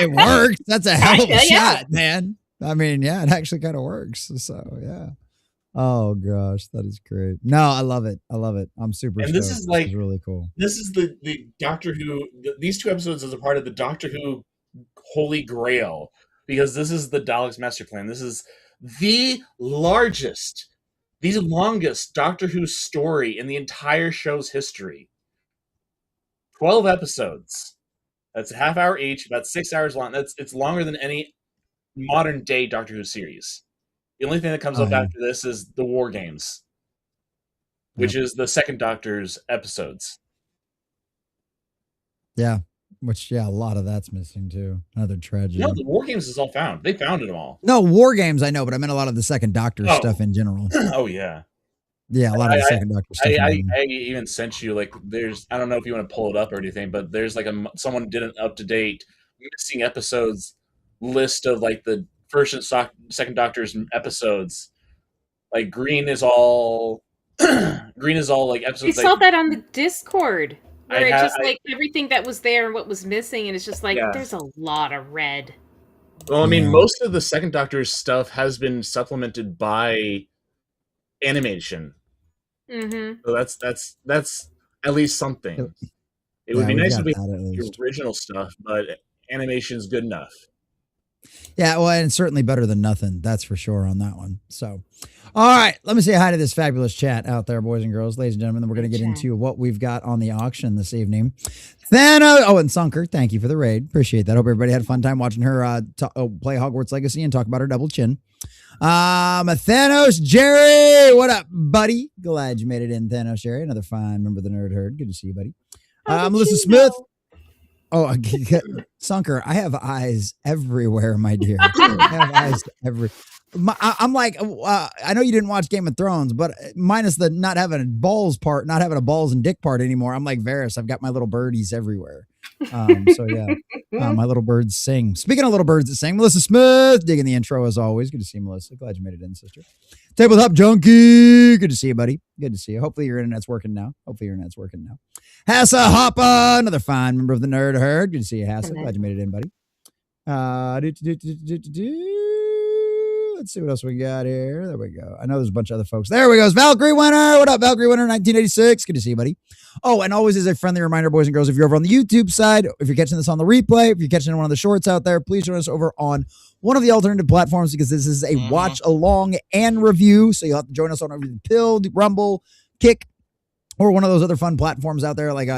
it works. That's a hell of a shot, man. I mean, yeah, it actually kind of works. So yeah. Oh gosh, that is great. No, I love it. I'm super. And this is like, this is really cool. This is the Doctor Who. These two episodes is a part of the Doctor Who Holy Grail, because this is the Daleks' master plan. This is the longest Doctor Who story in the entire show's history. 12 episodes. That's a half hour each, about 6 hours long. It's longer than any modern day Doctor Who series. The only thing that comes up after this is the War Games, which is the second Doctor's episodes. Yeah. Which, a lot of that's missing too. Another tragedy. No, the War Games is all found. They founded them all. No, War Games, I know, but I meant a lot of the second Doctor stuff in general. Oh, yeah. Yeah, a lot of the second Doctor stuff. I even sent you, like, I don't know if you want to pull it up or anything, but there's like someone did an up-to-date missing episodes list of like the first and second Doctor's episodes. Like green is all like episodes. I saw that on the Discord. Where it's just like everything that was there and what was missing, and it's just like there's a lot of red. Well, I mean, most of the second Doctor's stuff has been supplemented by animation. Mm-hmm. So that's at least something. It would be nice if we had the original stuff, but animation is good enough. Yeah, well, and certainly better than nothing. That's for sure on that one. So, all right, let me say hi to this fabulous chat out there, boys and girls, ladies and gentlemen. Then we're going to get into what we've got on the auction this evening. Thanos, and Sunker, thank you for the raid. Appreciate that. Hope everybody had a fun time watching her play Hogwarts Legacy and talk about her double chin. Thanos Jerry, what up, buddy? Glad you made it in, Thanos Jerry. Another fine member of the Nerd Herd. Good to see you, buddy. Melissa Smith. Oh, Sunker, I have eyes everywhere, my dear. I have eyes everywhere. I'm like, I know you didn't watch Game of Thrones, but minus the not having a balls and dick part anymore, I'm like Varys. I've got my little birdies everywhere. So yeah, my little birds sing. Speaking of little birds that sing, Melissa Smith digging the intro as always. Good to see you, Melissa. Glad you made it in, sister. Tabletop Junkie. Good to see you, buddy. Good to see you. Hopefully your internet's working now. Hassa Hoppa, another fine member of the Nerd Herd. Good to see you, Hassa. Glad you made it in, buddy. Let's see what else we got here. There we go. I know there's a bunch of other folks. There we go. It's Valkyrie Winner. What up, Valkyrie Winner 1986? Good to see you, buddy. Oh, and always as a friendly reminder, boys and girls, if you're over on the YouTube side, if you're catching this on the replay, if you're catching one of the shorts out there, please join us over on one of the alternative platforms because this is a watch along and review. So you'll have to join us on Pilled, Rumble, Kick, or one of those other fun platforms out there like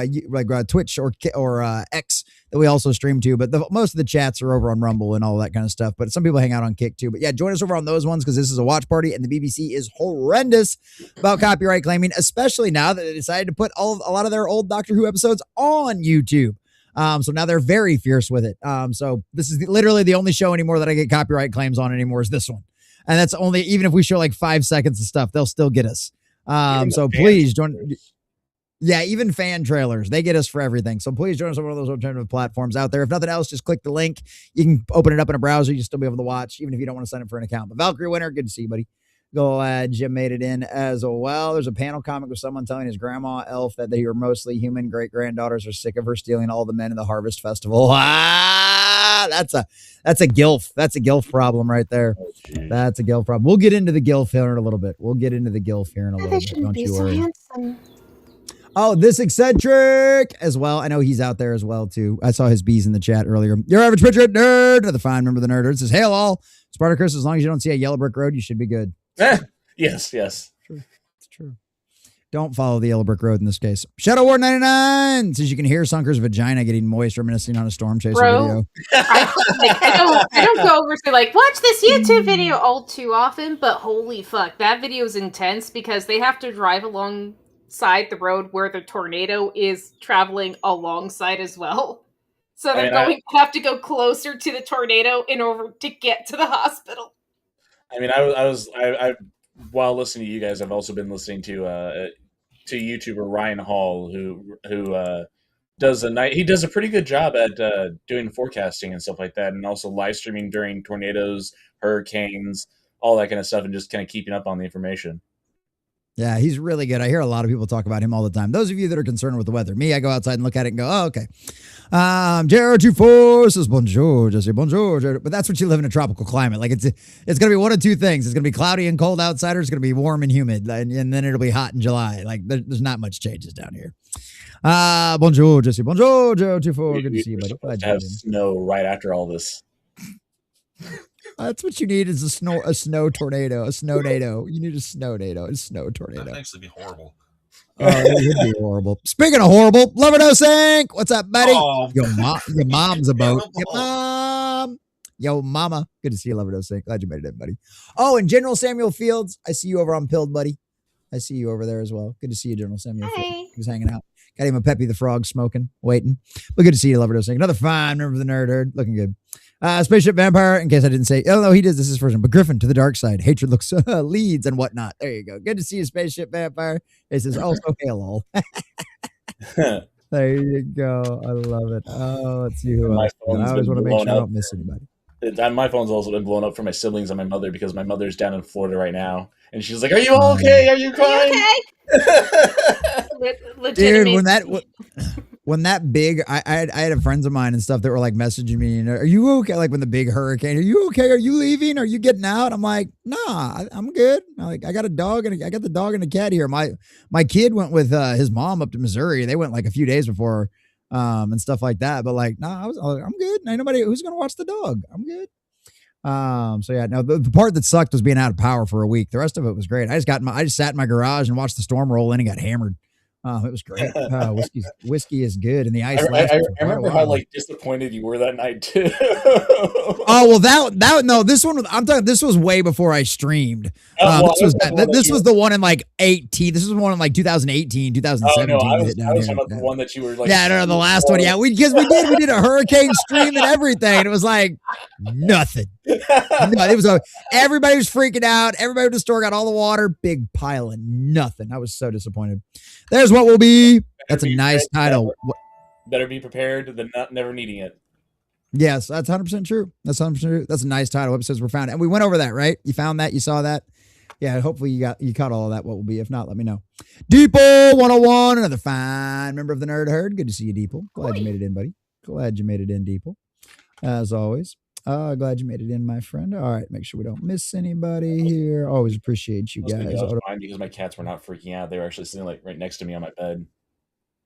Twitch or X that we also stream to. But most of the chats are over on Rumble and all that kind of stuff. But some people hang out on Kick too. But yeah, join us over on those ones because this is a watch party and the BBC is horrendous about copyright claiming, especially now that they decided to put a lot of their old Doctor Who episodes on YouTube. So now they're very fierce with it. So this is literally the only show anymore that I get copyright claims on anymore is this one. And that's only, even if we show like 5 seconds of stuff, they'll still get us. So please join. Yeah, even fan trailers, they get us for everything. So please join us on one of those alternative platforms out there. If nothing else, just click the link. You can open it up in a browser. You'll still be able to watch, even if you don't want to sign up for an account. But Valkyrie Winner, good to see you, buddy. Glad Jim made it in as well. There's a panel comic with someone telling his grandma elf that they are mostly human. Great-granddaughters are sick of her stealing all the men in the Harvest Festival. That's a gilf. That's a gilf problem right there. That's a gilf problem. We'll get into the gilf here in a little bit. Don't you worry. Handsome. Oh, this eccentric as well. I know he's out there as well, too. I saw his bees in the chat earlier. Your average Patriot nerd. Another fine member of the nerd herd says, hail all. Spartacus, as long as you don't see a yellow brick road, you should be good. Yes. It's true. Don't follow the yellow brick road in this case. Shadow War 99 says you can hear Sunker's vagina getting moist reminiscing on a storm chaser video. I don't go over to like, watch this YouTube video all too often, but holy fuck, that video is intense because they have to drive alongside the road where the tornado is traveling alongside as well. So they're going to have to go closer to the tornado in order to get to the hospital. I mean, I while listening to you guys, I've also been listening to YouTuber Ryan Hall, who does a pretty good job at doing forecasting and stuff like that, and also live streaming during tornadoes, hurricanes, all that kind of stuff, and just kind of keeping up on the information. Yeah, he's really good. I hear a lot of people talk about him all the time. Those of you that are concerned with the weather. Me, I go outside and look at it and go, oh, okay. JR24 says, bonjour, Jesse, bonjour. But that's what you live in a tropical climate. Like, it's going to be one of two things. It's going to be cloudy and cold outside, or it's going to be warm and humid. And then it'll be hot in July. Like, there's not much changes down here. Bonjour, Jesse, bonjour, JR24. Good to see you, buddy. Glad to have snow right after all this. That's what you need is a snow tornado, a snow-nado. You need a snow-nado, a snow tornado. That'd actually be horrible. Oh, it would be horrible. Speaking of horrible, Lover No Sink. What's up, buddy? Oh. Your mom's a boat. Yo, mama. Good to see you, Lover No Sink. Glad you made it in, buddy. Oh, and General Samuel Fields. I see you over on Pilled, buddy. I see you over there as well. Good to see you, General Samuel Fields. He was hanging out. Got him a Peppy the Frog smoking, waiting. But good to see you, Lover No Sink. Another fine member of the nerd herd. Looking good. Spaceship Vampire, in case I didn't say, oh no, he does, this is first one, but Griffin to the dark side, hatred looks leads and whatnot. There you go. Good to see you, Spaceship Vampire. It says also hail all. There you go. I love it. Oh, let's see who else. I always want to make sure I don't miss anybody. My phone's also been blown up for my siblings and my mother because my mother's down in Florida right now, and she's like, "Are you all okay? Are you crying?" Dude, when that big, I had friends of mine and stuff that were like messaging me, are you okay? Like when the big hurricane, are you okay? Are you leaving? Are you getting out? I'm like, nah, I'm good. I got a dog and I got the dog and a cat here. My kid went with his mom up to Missouri. They went like a few days before, and stuff like that. But like, nah, I'm good. Ain't nobody who's gonna watch the dog. I'm good. So yeah, no, the part that sucked was being out of power for a week. The rest of it was great. I just sat in my garage and watched the storm roll in and got hammered. It was great. Whiskey is good, and the ice. I remember how like disappointed you were that night too. Oh well, no, this one I'm talking. This was way before I streamed. This was the one in like 18. This was one in like 2018, 2017. I was talking about the one that you were like. Yeah, no, the last one. Yeah, we did a hurricane stream and everything, and it was like nothing. No, everybody was freaking out. Everybody at the store got all the water. Big pile of nothing. I was so disappointed. There's what will be. That's a nice title. Better be prepared than never needing it. Yes, that's 100% true. That's 100% true. That's a nice title. Episodes were found, and we went over that, right? You found that. You saw that. Yeah. Hopefully you caught all of that. What will be? If not, let me know. Deeple 101, another fine member of the nerd herd. Good to see you, Deeple. Glad you made it in, buddy. Glad you made it in, Deeple. As always. Oh, glad you made it in, my friend. All right, make sure we don't miss anybody here. Always appreciate you guys. I was fine because my cats were not freaking out. They were actually sitting like right next to me on my bed.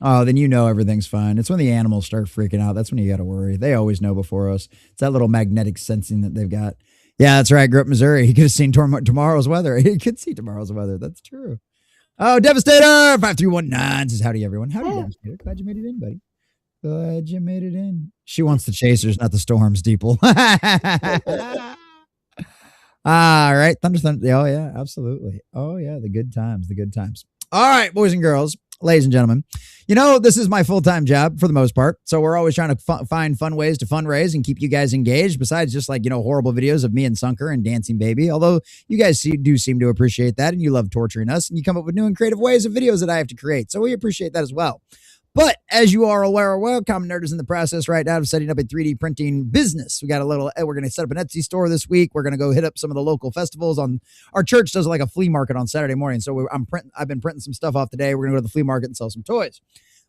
Oh, then you know everything's fine. It's when the animals start freaking out. That's when you got to worry. They always know before us. It's that little magnetic sensing that they've got. Yeah, that's right. Grew up in Missouri. He could have seen tomorrow's weather. He could see tomorrow's weather. That's true. Oh, Devastator 5319 says, howdy, everyone. Howdy, Devastator. Glad you made it in, buddy. Glad you made it in. She wants the chasers, not the storms, Deeple. All right. Thunder. Oh, yeah, absolutely. Oh, yeah, the good times, the good times. All right, boys and girls, ladies and gentlemen, you know, this is my full-time job for the most part. So we're always trying to find fun ways to fundraise and keep you guys engaged, besides just like, you know, horrible videos of me and Sunker and Dancing Baby. Although you guys do seem to appreciate that and you love torturing us and you come up with new and creative ways of videos that I have to create. So we appreciate that as well. But as you are aware, Common Nerd is in the process right now of setting up a 3D printing business. We're going to set up an Etsy store this week. We're going to go hit up some of the local festivals. Our church does like a flea market on Saturday morning. So I've been printing some stuff off today. We're going to go to the flea market and sell some toys.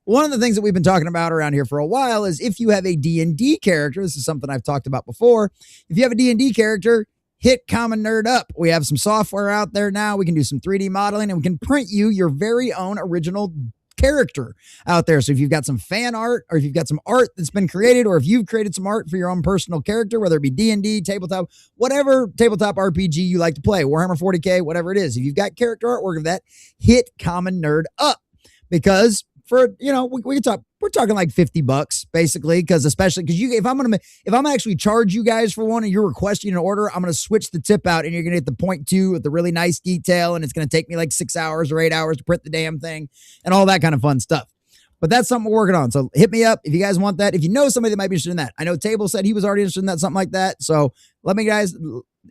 One of the things that we've been talking about around here for a while is if you have a D&D character, this is something I've talked about before. If you have a D&D character, hit Common Nerd up. We have some software out there now. We can do some 3D modeling and we can print you your very own original character out there. So if you've got some fan art or if you've got some art that's been created or if you've created some art for your own personal character, whether it be D&D, tabletop, whatever tabletop RPG you like to play, Warhammer 40K, whatever it is, if you've got character artwork of that, hit Common Nerd up because for, you know, we can talk, we're talking like $50 basically. Cause especially cause if I'm actually charge you guys for one and you're requesting an order, I'm going to switch the tip out and you're going to get the 0.2 with the really nice detail. And it's going to take me like 6 hours or 8 hours to print the damn thing and all that kind of fun stuff. But that's something we're working on. So hit me up if you guys want that. If you know somebody that might be interested in that. I know Table said he was already interested in that, something like that. So let me guys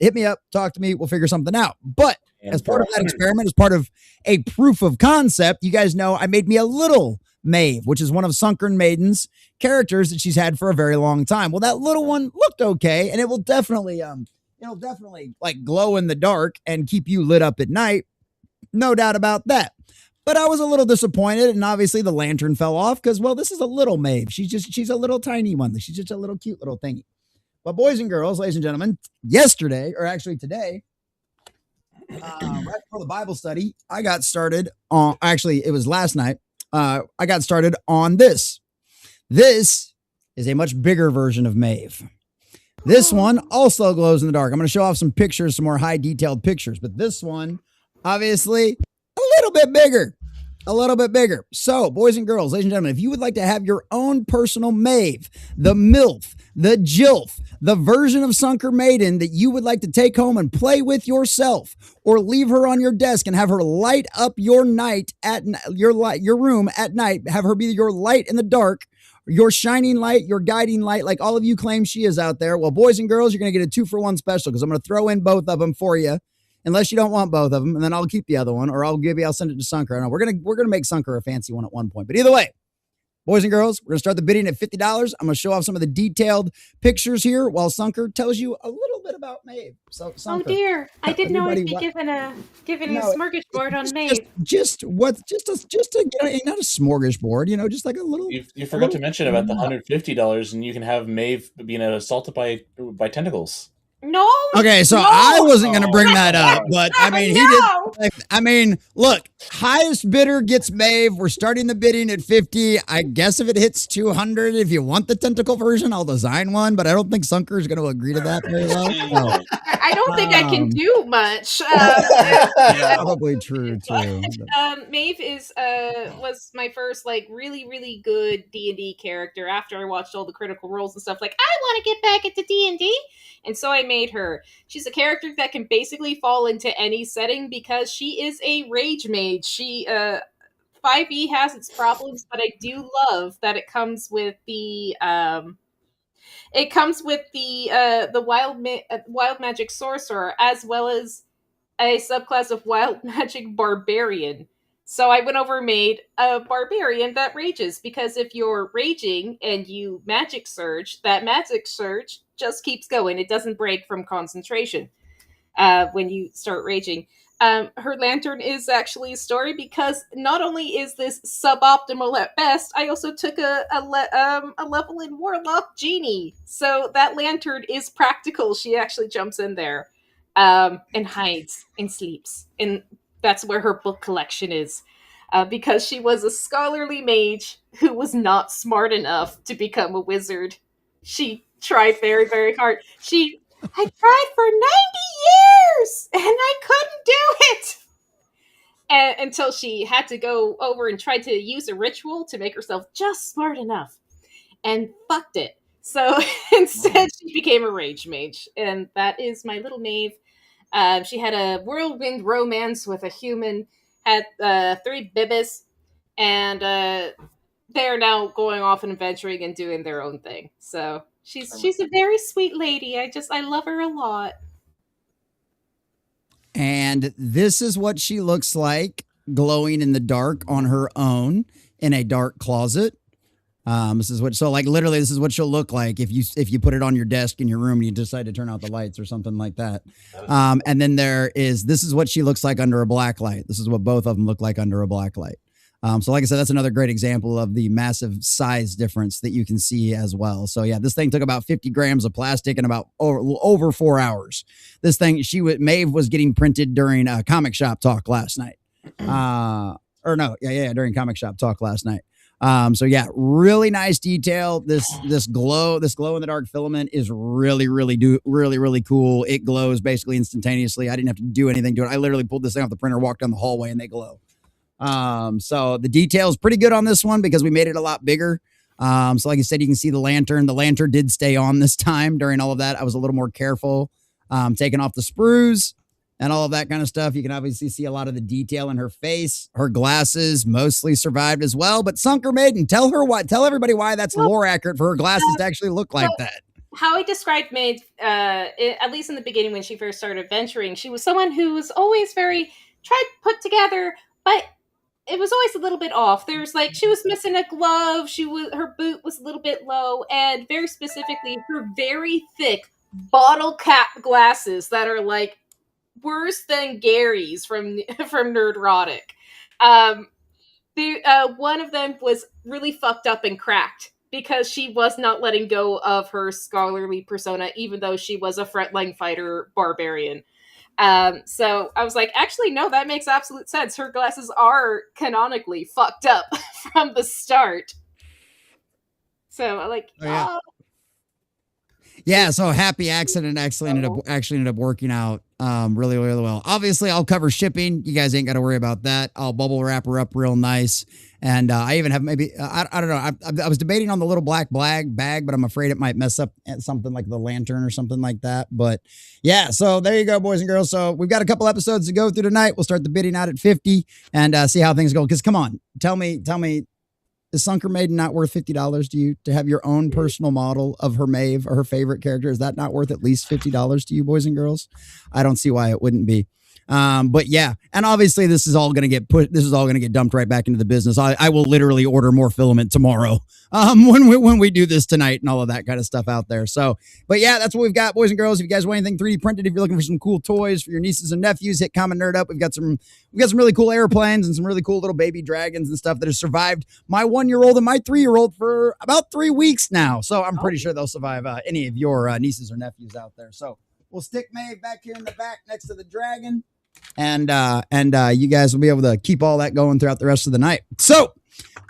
hit me up, talk to me. We'll figure something out. But as part of that experiment, as part of a proof of concept, you guys know I made me a little Maeve, which is one of Sunken Maiden's characters that she's had for a very long time. Well, that little one looked okay, and it will definitely, like glow in the dark and keep you lit up at night. No doubt about that. But I was a little disappointed, and obviously the lantern fell off because, well, this is a little Maeve. She's a little tiny one. She's just a little cute little thingy. But boys and girls, ladies and gentlemen, yesterday, or actually today, right before the Bible study, I got started on, actually, it was last night. I got started on this. This is a much bigger version of Maeve. This one also glows in the dark. I'm going to show off some pictures, some more high detailed pictures, but this one, obviously, a little bit bigger. A little bit bigger. So, boys and girls, ladies and gentlemen, if you would like to have your own personal Maeve, the MILF, the JILF, the version of Sunker Maiden that you would like to take home and play with yourself, or leave her on your desk and have her light up your night at your room at night, have her be your light in the dark, your shining light, your guiding light, like all of you claim she is out there. Well, boys and girls, you're going to get a 2-for-1 special because I'm going to throw in both of them for you. Unless you don't want both of them, and then I'll keep the other one, or I'll send it to Sunker. I know we're gonna make Sunker a fancy one at one point. But either way, boys and girls, we're gonna start the bidding at $50. I'm gonna show off some of the detailed pictures here while Sunker tells you a little bit about Maeve. So, Sunker, oh dear, I didn't know I'd be given a smorgasbord on Maeve. Just a not a smorgasbord, just like a little. You forgot to mention about the $150, and you can have Maeve being assaulted by tentacles. No. Okay, so I wasn't going to bring that up, but I mean, he did. I mean, look, highest bidder gets Maeve. We're starting the bidding at 50. I guess if it hits 200, if you want the tentacle version, I'll design one, but I don't think Sunker is going to agree to that very well. So, I don't think I can do much. Probably true too. Maeve was my first like really, really good D&D character after I watched all the Critical Roles and stuff. Like, I want to get back into D&D. And so I made her. She's a character that can basically fall into any setting because she is a rage mage. She 5e has its problems, but I do love that it comes with the wild magic sorcerer as well as a subclass of wild magic barbarian. So I went over and made a barbarian that rages, because if you're raging and you magic surge, that magic surge just keeps going. It doesn't break from concentration when you start raging. Her lantern is actually a story because not only is this suboptimal at best, I also took a level in Warlock Genie. So that lantern is practical. She actually jumps in there and hides and sleeps. And that's where her book collection is. Because she was a scholarly mage who was not smart enough to become a wizard. She tried very, very hard. I tried for 90 years and I couldn't do it. Until she had to go over and try to use a ritual to make herself just smart enough and fucked it. So instead, she became a rage mage. And that is my little knave. She had a whirlwind romance with a human, had 3 bibis, and they're now going off and adventuring and doing their own thing. So she's a very sweet lady. I love her a lot. And this is what she looks like glowing in the dark on her own in a dark closet. This is what, so like literally this is what she'll look like if you put it on your desk in your room and you decide to turn out the lights or something like that. And then this is what she looks like under a black light. This is what both of them look like under a black light. So like I said, that's another great example of the massive size difference that you can see as well. So yeah, this thing took about 50 grams of plastic in about over 4 hours. This thing, Maeve was getting printed during a comic shop talk last night. During comic shop talk last night. So yeah, really nice detail. This glow in the dark filament is really cool. It glows basically instantaneously. I didn't have to do anything to it. I literally pulled this thing off the printer, walked down the hallway, and they glow. So the detail is pretty good on this one because we made it a lot bigger. So like I said, you can see the lantern. The lantern did stay on this time during all of that. I was a little more careful, taking off the sprues and all of that kind of stuff. You can obviously see a lot of the detail in her face. Her glasses mostly survived as well, but Sunker Maiden, tell everybody why that's lore accurate for her glasses to actually look like that. How I described Maeve, at least in the beginning when she first started adventuring, she was someone who was always very put together, but it was always a little bit off. There was she was missing a glove. Her boot was a little bit low, and very specifically, her very thick bottle cap glasses that are worse than Gary's from Nerdrotic. One of them was really fucked up and cracked because she was not letting go of her scholarly persona, even though she was a frontline fighter barbarian. So I was like, actually, no, that makes absolute sense. Her glasses are canonically fucked up from the start. So yeah, so happy accident actually ended up working out really well. Obviously, I'll cover shipping. You guys ain't got to worry about that. I'll bubble wrap her up real nice. And I even have maybe, I don't know. I was debating on the little black bag, but I'm afraid it might mess up something like the lantern or something like that. But yeah, so there you go, boys and girls. So we've got a couple episodes to go through tonight. We'll start the bidding out at 50 and see how things go. Because come on, tell me, is Sunker Maiden not worth $50 to you to have your own personal model of her Maeve or her favorite character? Is that not worth at least $50 to you, boys and girls? I don't see why it wouldn't be. But yeah, and obviously this is all going to get this is all going to get dumped right back into the business. I will literally order more filament tomorrow. When we do this tonight and all of that kind of stuff out there. So, but yeah, that's what we've got, boys and girls. If you guys want anything 3D printed, if you're looking for some cool toys for your nieces and nephews, hit Comment Nerd Up. We've got some really cool airplanes and some really cool little baby dragons and stuff that have survived my 1-year-old and my 3-year-old for about 3 weeks now. So I'm pretty sure they'll survive any of your nieces or nephews out there. So we'll stick Maeve back here in the back next to the dragon. And you guys will be able to keep all that going throughout the rest of the night. So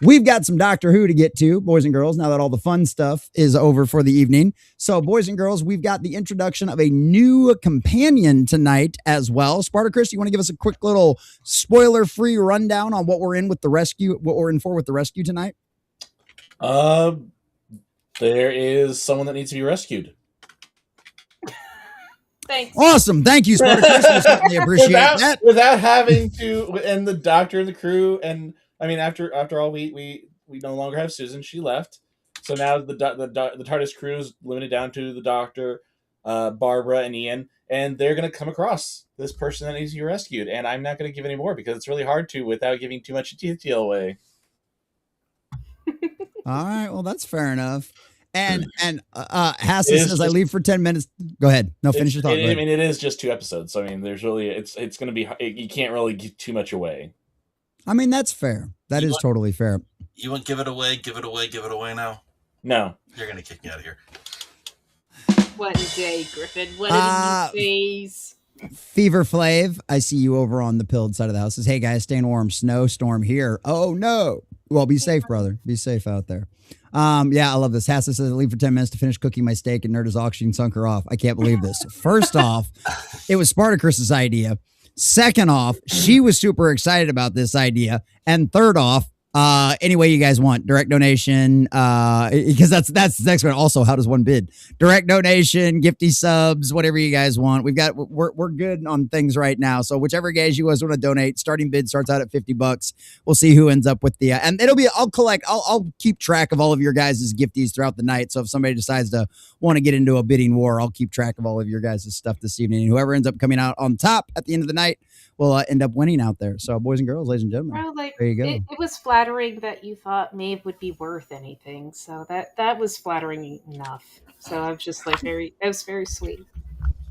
we've got some Doctor Who to get to, boys and girls, now that all the fun stuff is over for the evening. So boys and girls, we've got the introduction of a new companion tonight as well. Spartacus, you want to give us a quick little spoiler-free rundown on what we're in for with the rescue tonight? There is someone that needs to be rescued. Thanks. Awesome. Thank you, Spartacus. We certainly appreciate that. Without having to, and the doctor and the crew, and I mean, after all, we no longer have Susan. She left. So now the TARDIS crew is limited down to the doctor, Barbara, and Ian, and they're going to come across this person that needs to be rescued. And I'm not going to give any more because it's really hard to without giving too much detail away. All right. Well, that's fair enough. And Hassa says, I leave for 10 minutes. Go ahead. No, finish your thought. I mean, it is just 2 episodes. So, I mean, there's really, it's going to be, you can't really give too much away. I mean, that's fair. That is totally fair. You want give it away now? No. You're going to kick me out of here. What a day, Griffin. What a new phase. Fever Flav, I see you over on the pilled side of the house. Says, hey guys, staying warm. Snowstorm here. Oh no. Well, be safe, brother. Be safe out there. Yeah, I love this. Hassa says, I leave for 10 minutes to finish cooking my steak and Nerd is auctioning sunk her off. I can't believe this. First off, it was Spartacus's idea. Second off, she was super excited about this idea. And third off, any way you guys want, direct donation, because that's the next one. Also, how does one bid? Direct donation, gifty subs, whatever you guys want. We're good on things right now. So whichever guys you guys want to donate, starting bid starts out at $50. We'll see who ends up with the, and I'll keep track of all of your guys' gifties throughout the night. So if somebody decides to want to get into a bidding war, I'll keep track of all of your guys' stuff this evening. And whoever ends up coming out on top at the end of the night will end up winning out there. So boys and girls, ladies and gentlemen, there you go. It was flattering that you thought Maeve would be worth anything. So that was flattering enough. So I was just like it was very sweet.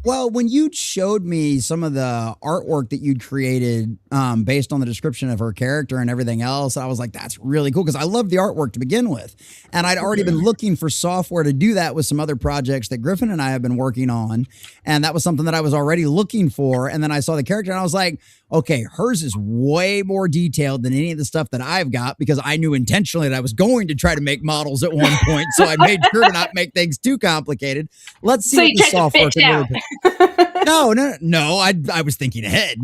Well, when you showed me some of the artwork that you'd created based on the description of her character and everything else, I was like, that's really cool because I love the artwork to begin with. And I'd already been looking for software to do that with some other projects that Griffin and I have been working on. And that was something that I was already looking for. And then I saw the character and I was like, okay, hers is way more detailed than any of the stuff that I've got because I knew intentionally that I was going to try to make models at one point. So I made sure to not make things too complicated. Let's see what the software can really No. I was thinking ahead.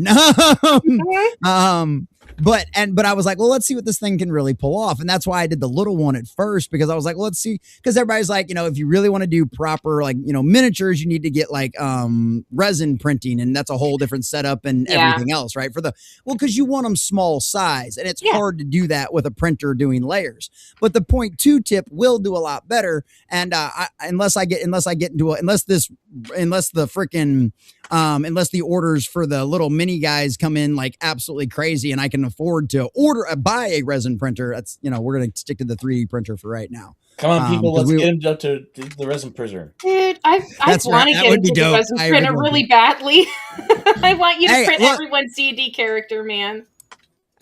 But I was like, well, let's see what this thing can really pull off. And that's why I did the little one at first, because I was like, well, let's see. Because everybody's like, if you really want to do proper, miniatures, you need to get resin printing. And that's a whole different setup and everything else, right? Because you want them small size. And it's hard to do that with a printer doing layers. But the 0.2 tip will do a lot better. And unless the orders for the little mini guys come in like absolutely crazy and I can afford to buy a resin printer, that's, we're going to stick to the 3D printer for right now. Come on, people, let's get him up to the resin printer. Dude, I want to get into the resin printer really badly. I want you to print everyone's D&D character, man.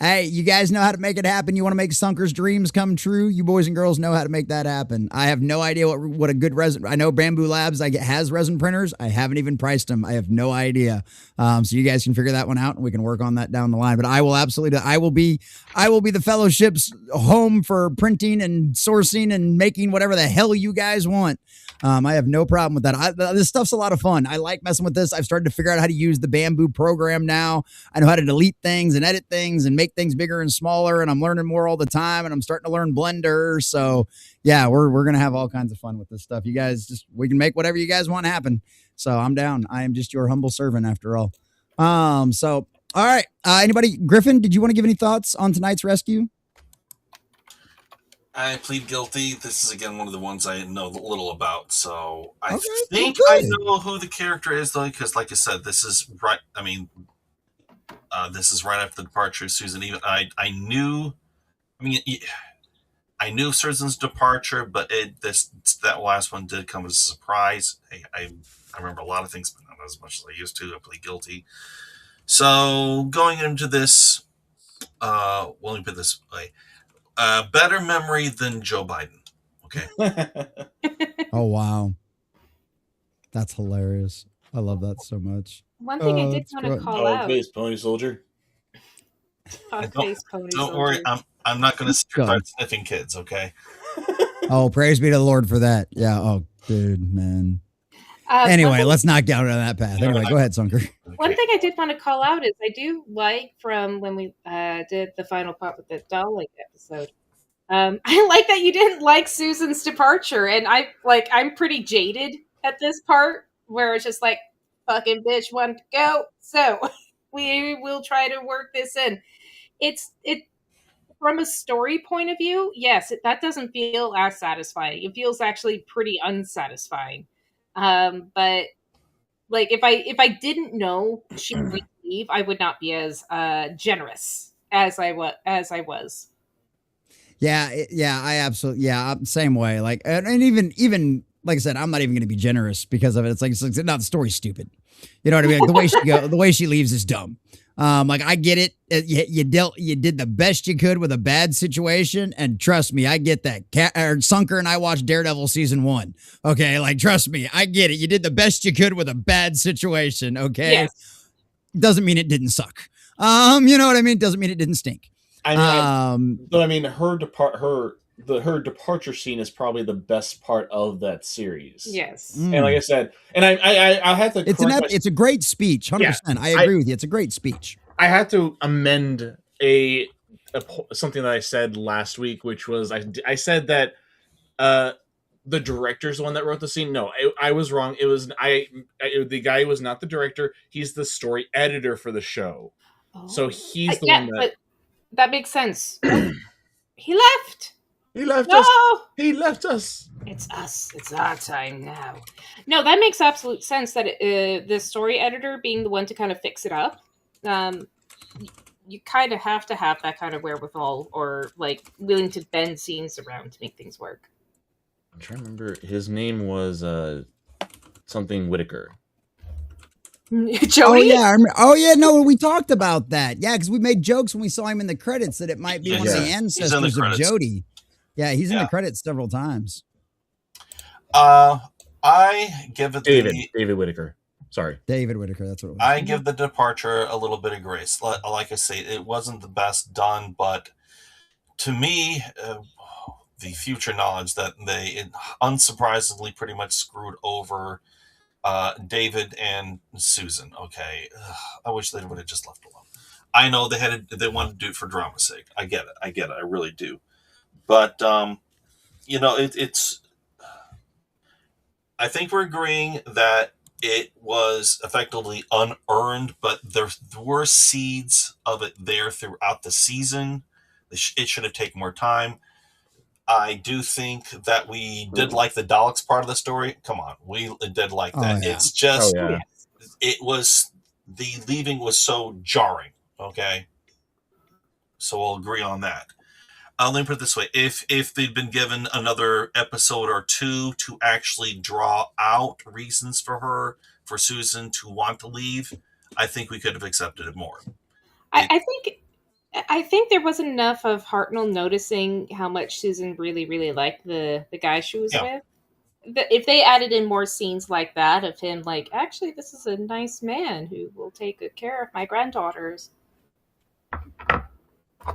Hey, you guys know how to make it happen. You want to make Sunker's dreams come true? You boys and girls know how to make that happen. I have no idea what a good resin. I know Bamboo Labs has resin printers. I haven't even priced them. I have no idea. So you guys can figure that one out, and we can work on that down the line. But I will absolutely. I will be the fellowship's home for printing and sourcing and making whatever the hell you guys want. I have no problem with that. This stuff's a lot of fun. I like messing with this. I've started to figure out how to use the Bamboo program now. I know how to delete things and edit things and make things bigger and smaller, and I'm learning more all the time, and I'm starting to learn Blender. So yeah, we're gonna have all kinds of fun with this stuff. You guys we can make whatever you guys want happen. So I'm down. I am just your humble servant after all. So all right. Anybody, Griffin, did you want to give any thoughts on tonight's rescue? I plead guilty. This is again one of the ones I know little about, so I think well, I know who the character is, though, because, like I said, this is right. I mean, this is right after the departure of Susan. Even I knew. I mean, I knew Susan's departure, but that last one did come as a surprise. I remember a lot of things, but not as much as I used to. I plead guilty. So going into this, let me put it this way. Better memory than Joe Biden. Okay. Oh, wow. That's hilarious. I love that so much. One thing I did want to call out. Face Pony Soldier. Don't worry. I'm not going to start sniffing kids. Okay. Oh, praise be to the Lord for that. Yeah. Oh, dude, man. Anyway, let's not get down that path. Anyway, go ahead, Sunker. One thing I did want to call out is I do like from when we did the final part with the Doll Lake episode. I like that you didn't like Susan's departure, and I'm pretty jaded at this part where it's just like fucking bitch wanted to go, so we will try to work this in. It from a story point of view, yes, that doesn't feel as satisfying. It feels actually pretty unsatisfying. But like if I didn't know she would leave, I would not be as generous as I was. I absolutely, same way. Like, and even like I said, I'm not even going to be generous because of it. It's like, no, the story's stupid. You know what I mean? Like the way she leaves is dumb. Like I get it. You did the best you could with a bad situation, and trust me, I get that. Sunker and I watched Daredevil season 1. Okay, like trust me, I get it. You did the best you could with a bad situation. Okay, Yes. Doesn't mean it didn't suck. You know what I mean? Doesn't mean it didn't stink. I mean, her departure scene is probably the best part of that series. Yes. And like I said, and I had to. It's a great speech. 100%. I agree with you. It's a great speech. I had to amend something that I said last week, which was I said that the director's the one that wrote the scene. No, I was wrong. It was the guy was not the director. He's the story editor for the show. Oh. So he's the one that. But that makes sense. He left. He left us. He left us. It's us. It's our time now. No, that makes absolute sense. That the story editor being the one to kind of fix it up. You kind of have to have that kind of wherewithal, or like willing to bend scenes around to make things work. I'm trying to remember. His name was something Whitaker. Jody? Oh yeah, no, we talked about that. Yeah, because we made jokes when we saw him in the credits that it might be one of the ancestors of Jody. Yeah, he's in the credits several times. I give it David Whitaker. Sorry, David Whitaker. That's what it was. I give the departure a little bit of grace. Like I say, it wasn't the best done, but to me, the future knowledge that they unsurprisingly pretty much screwed over David and Susan. Okay, I wish they would have just left alone. I know they wanted to do it for drama's sake. I get it. I really do. But it's. I think we're agreeing that it was effectively unearned, but there were seeds of it there throughout the season. It should have taken more time. I do think that we did like the Daleks part of the story. Come on, we did like that. Yeah. It's just, it was, the leaving was so jarring. Okay, so we'll agree on that. Let me put it this way: if they'd been given another episode or two to actually draw out reasons for Susan to want to leave, I think we could have accepted it more. I think there wasn't enough of Hartnell noticing how much Susan really, really liked the guy she was with. If they added in more scenes like that of him, like, actually, this is a nice man who will take good care of my granddaughters.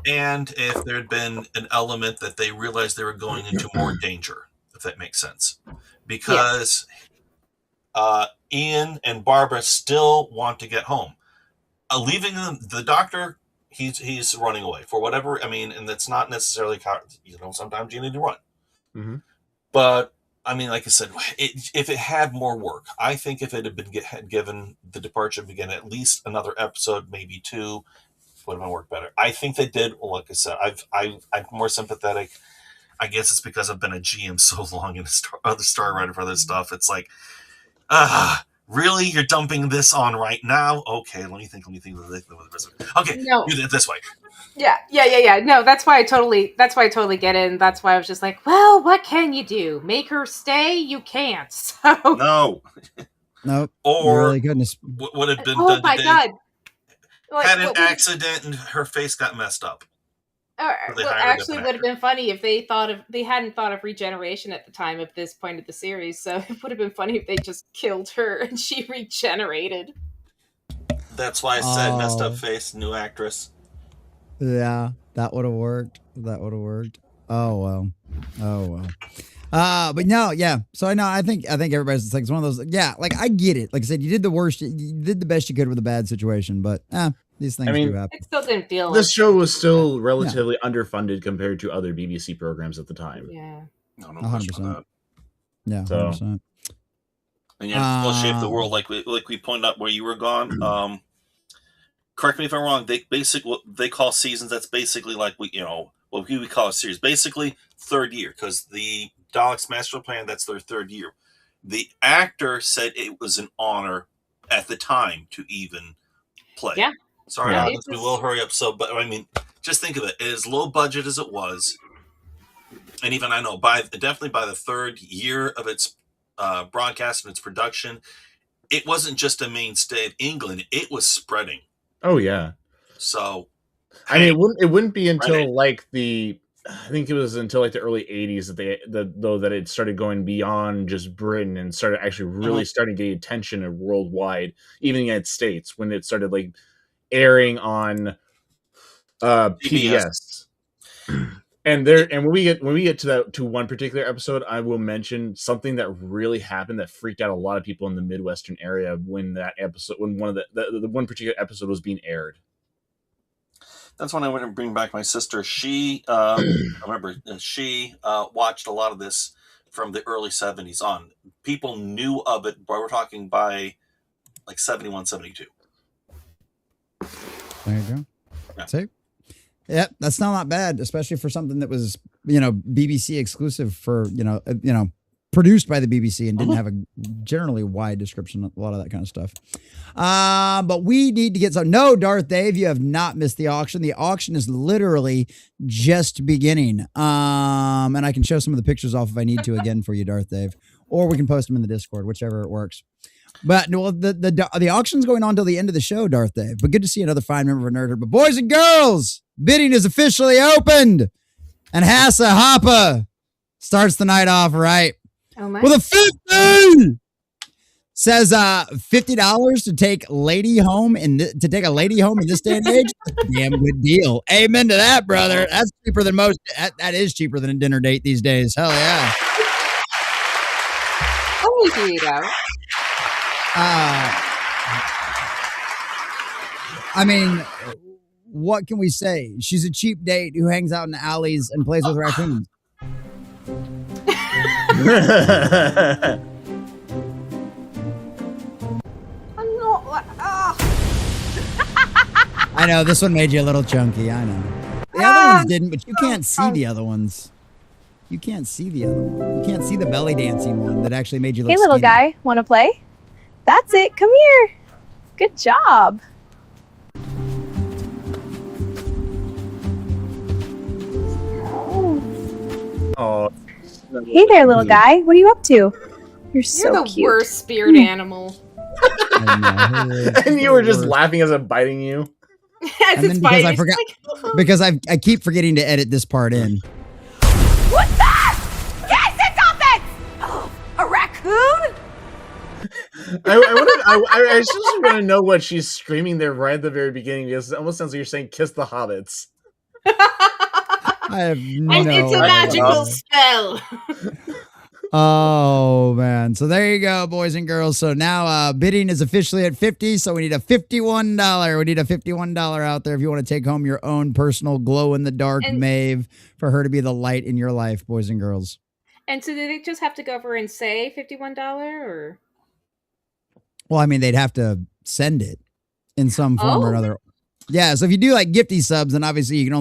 And if there had been an element that they realized they were going into more danger, if that makes sense. Because Ian and Barbara still want to get home. Leaving the doctor, he's running away for whatever. I mean, and that's not necessarily, sometimes you need to run. Mm-hmm. But, I mean, like I said, if it had more work, I think if it had been given the departure begin at least another episode, maybe 2, would have been worked better. I think they did. Well, like I said, I'm more sympathetic. I guess it's because I've been a GM so long and a story writer for other stuff. It's like, really? You're dumping this on right now? Okay, let me think. Okay, no. Do it this way. Yeah. No, that's why I totally get it. And that's why I was just like, well, what can you do? Make her stay? You can't. So no. Nope. Or really goodness. Would have been. Oh my God. Had an accident and her face got messed up. Actually, would have been funny if they hadn't thought of regeneration at the time of this point of the series. So it would have been funny if they just killed her and she regenerated. That's why I said messed up face, new actress. Yeah, that would have worked. Oh well. But no, yeah. So I think everybody's like, it's one of those. Yeah, like I get it. Like I said, you did the worst. You did the best you could with a bad situation, but these things do happen. It still didn't feel. This show was still relatively underfunded compared to other BBC programs at the time. Yeah, 100%. Yeah, 100%. And still shape the world like we pointed out where you were gone. Correct me if I'm wrong. They basically what they call seasons. That's basically like what we call a series. Basically, third year, because the Daleks Master Plan, that's their third year. The actor said it was an honor at the time to even play. Yeah. Sorry, we will hurry up. But I mean, just think of it. As low budget as it was, And even I know definitely by the third year of its broadcast and its production, it wasn't just a mainstay of England; it was spreading. Oh yeah. So, I mean, it wouldn't be until like I think it was until like the early '80s that it started going beyond just Britain and started actually really starting getting attention worldwide, even in the United States, when it started like airing on PBS. And when we get to one particular episode, I will mention something that really happened that freaked out a lot of people in the Midwestern area when one of the one particular episode was being aired. That's when I went and bring back my sister. She, I remember she watched a lot of this from the early 70s on. People knew of it, but we're talking by like 71, 72. There you go. Yeah. See? Yeah, that's not bad, especially for something that was, BBC exclusive for, produced by the BBC and didn't have a generally wide description, a lot of that kind of stuff. But we need to get some. No, Darth Dave, you have not missed the auction. The auction is literally just beginning. And I can show some of the pictures off if I need to again for you, Darth Dave, or we can post them in the Discord, whichever it works. But well, the auction's going on till the end of the show, Darth Dave. But good to see another fine member of Nerd Herd. But boys and girls, bidding is officially opened, and Hassa Hoppa starts the night off right with a 50. Says $50 to take a lady home in this day and age. Damn good deal. Amen to that, brother. That's cheaper than most. That is cheaper than a dinner date these days. Hell yeah. Oh, here you go. I mean, what can we say? She's a cheap date who hangs out in the alleys and plays with raccoons. I know, this one made you a little chunky. I know. The other ones didn't, but you can't see the other ones. You can't see the other one. You can't see the belly dancing one that actually made you look Hey, little skinny. guy, want to play? That's it. Come here. Good job. Oh. Hey there, little guy. What are you up to? You're so You're the cute. worst spirit animal. And you were just laughing as I'm biting you. As it's biting, I forgot because I keep forgetting to edit this part in. What's that? Yes, it's offense! Oh, a raccoon? I just want to know what she's screaming there right at the very beginning, because it almost sounds like you're saying "kiss the hobbits." I have no and it's a magical spell. Oh man. So there you go, boys and girls. So now bidding is officially at 50. So we need a $51. We need a $51 out there if you want to take home your own personal glow in the dark Maeve for her to be the light in your life, boys and girls. And so did they just have to go over and say $51 or? Well, I mean, they'd have to send it in some form or another. Yeah. So if you do like gifty subs, then obviously you'd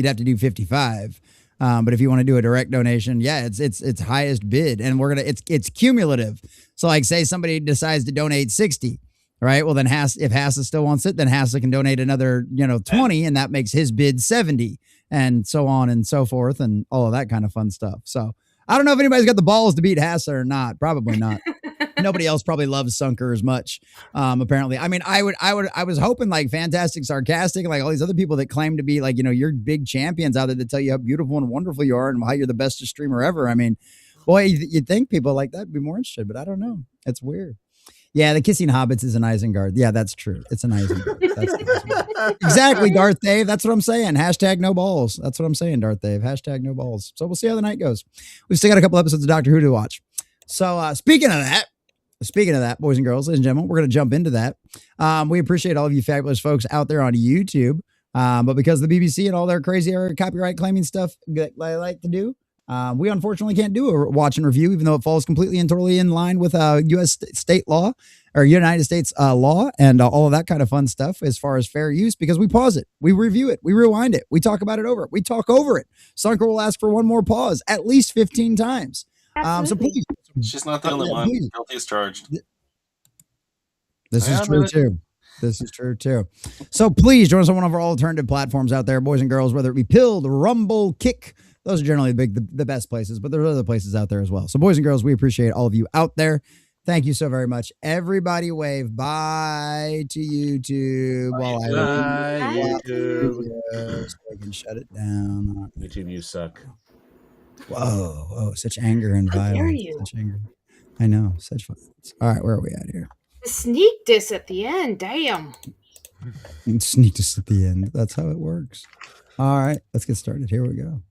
have to do 55. But if you want to do a direct donation, yeah, it's highest bid, and it's cumulative. So like, say somebody decides to donate 60, right? Well, then if Hassa still wants it, then Hassa can donate another 20, and that makes his bid 70, and so on and so forth, and all of that kind of fun stuff. So I don't know if anybody's got the balls to beat Hassa or not. Probably not. Nobody else probably loves Sunker as much. Apparently, I mean, I was hoping like Fantastic Sarcastic, like all these other people that claim to be like, you're big champions out there that tell you how beautiful and wonderful you are and how you're the best streamer ever. I mean, boy, you'd think people like that would be more interested, but I don't know. It's weird. Yeah, the kissing hobbits is an Isengard. Yeah, that's true. It's an Isengard. That's exactly, Darth Dave. That's what I'm saying. Hashtag no balls. That's what I'm saying, Darth Dave. Hashtag no balls. So we'll see how the night goes. We've still got a couple episodes of Doctor Who to watch. So speaking of that, boys and girls, ladies and gentlemen, we're going to jump into that. We appreciate all of you fabulous folks out there on YouTube. But because the BBC and all their crazy copyright claiming stuff that I like to do, we unfortunately can't do a watch and review, even though it falls completely and totally in line with U.S. state law or United States law and all of that kind of fun stuff as far as fair use, because we pause it, we review it, we rewind it, we talk about it over it, we talk over it. Sunker will ask for one more pause at least 15 times. So please. She's not the only one. Guilty as charged. This is true too. This is true too. So please join us on one of our alternative platforms out there, boys and girls, whether it be Pilled, Rumble, Kick, those are generally the best places, but there are other places out there as well. So boys and girls, we appreciate all of you out there. Thank you so very much. Everybody wave bye to YouTube while Bye, YouTube. So I can shut it down. YouTube, you suck. Whoa, such anger and How dare violence. you? Such anger. I know, such violence. All right, where are we at here? The sneak diss at the end. Damn. And sneak us at the end. That's how it works. All right, let's get started. Here we go.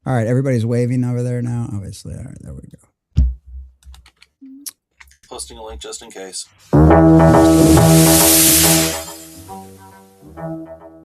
All right, everybody's waving over there now, obviously. All right, there we go. Posting a link just in case.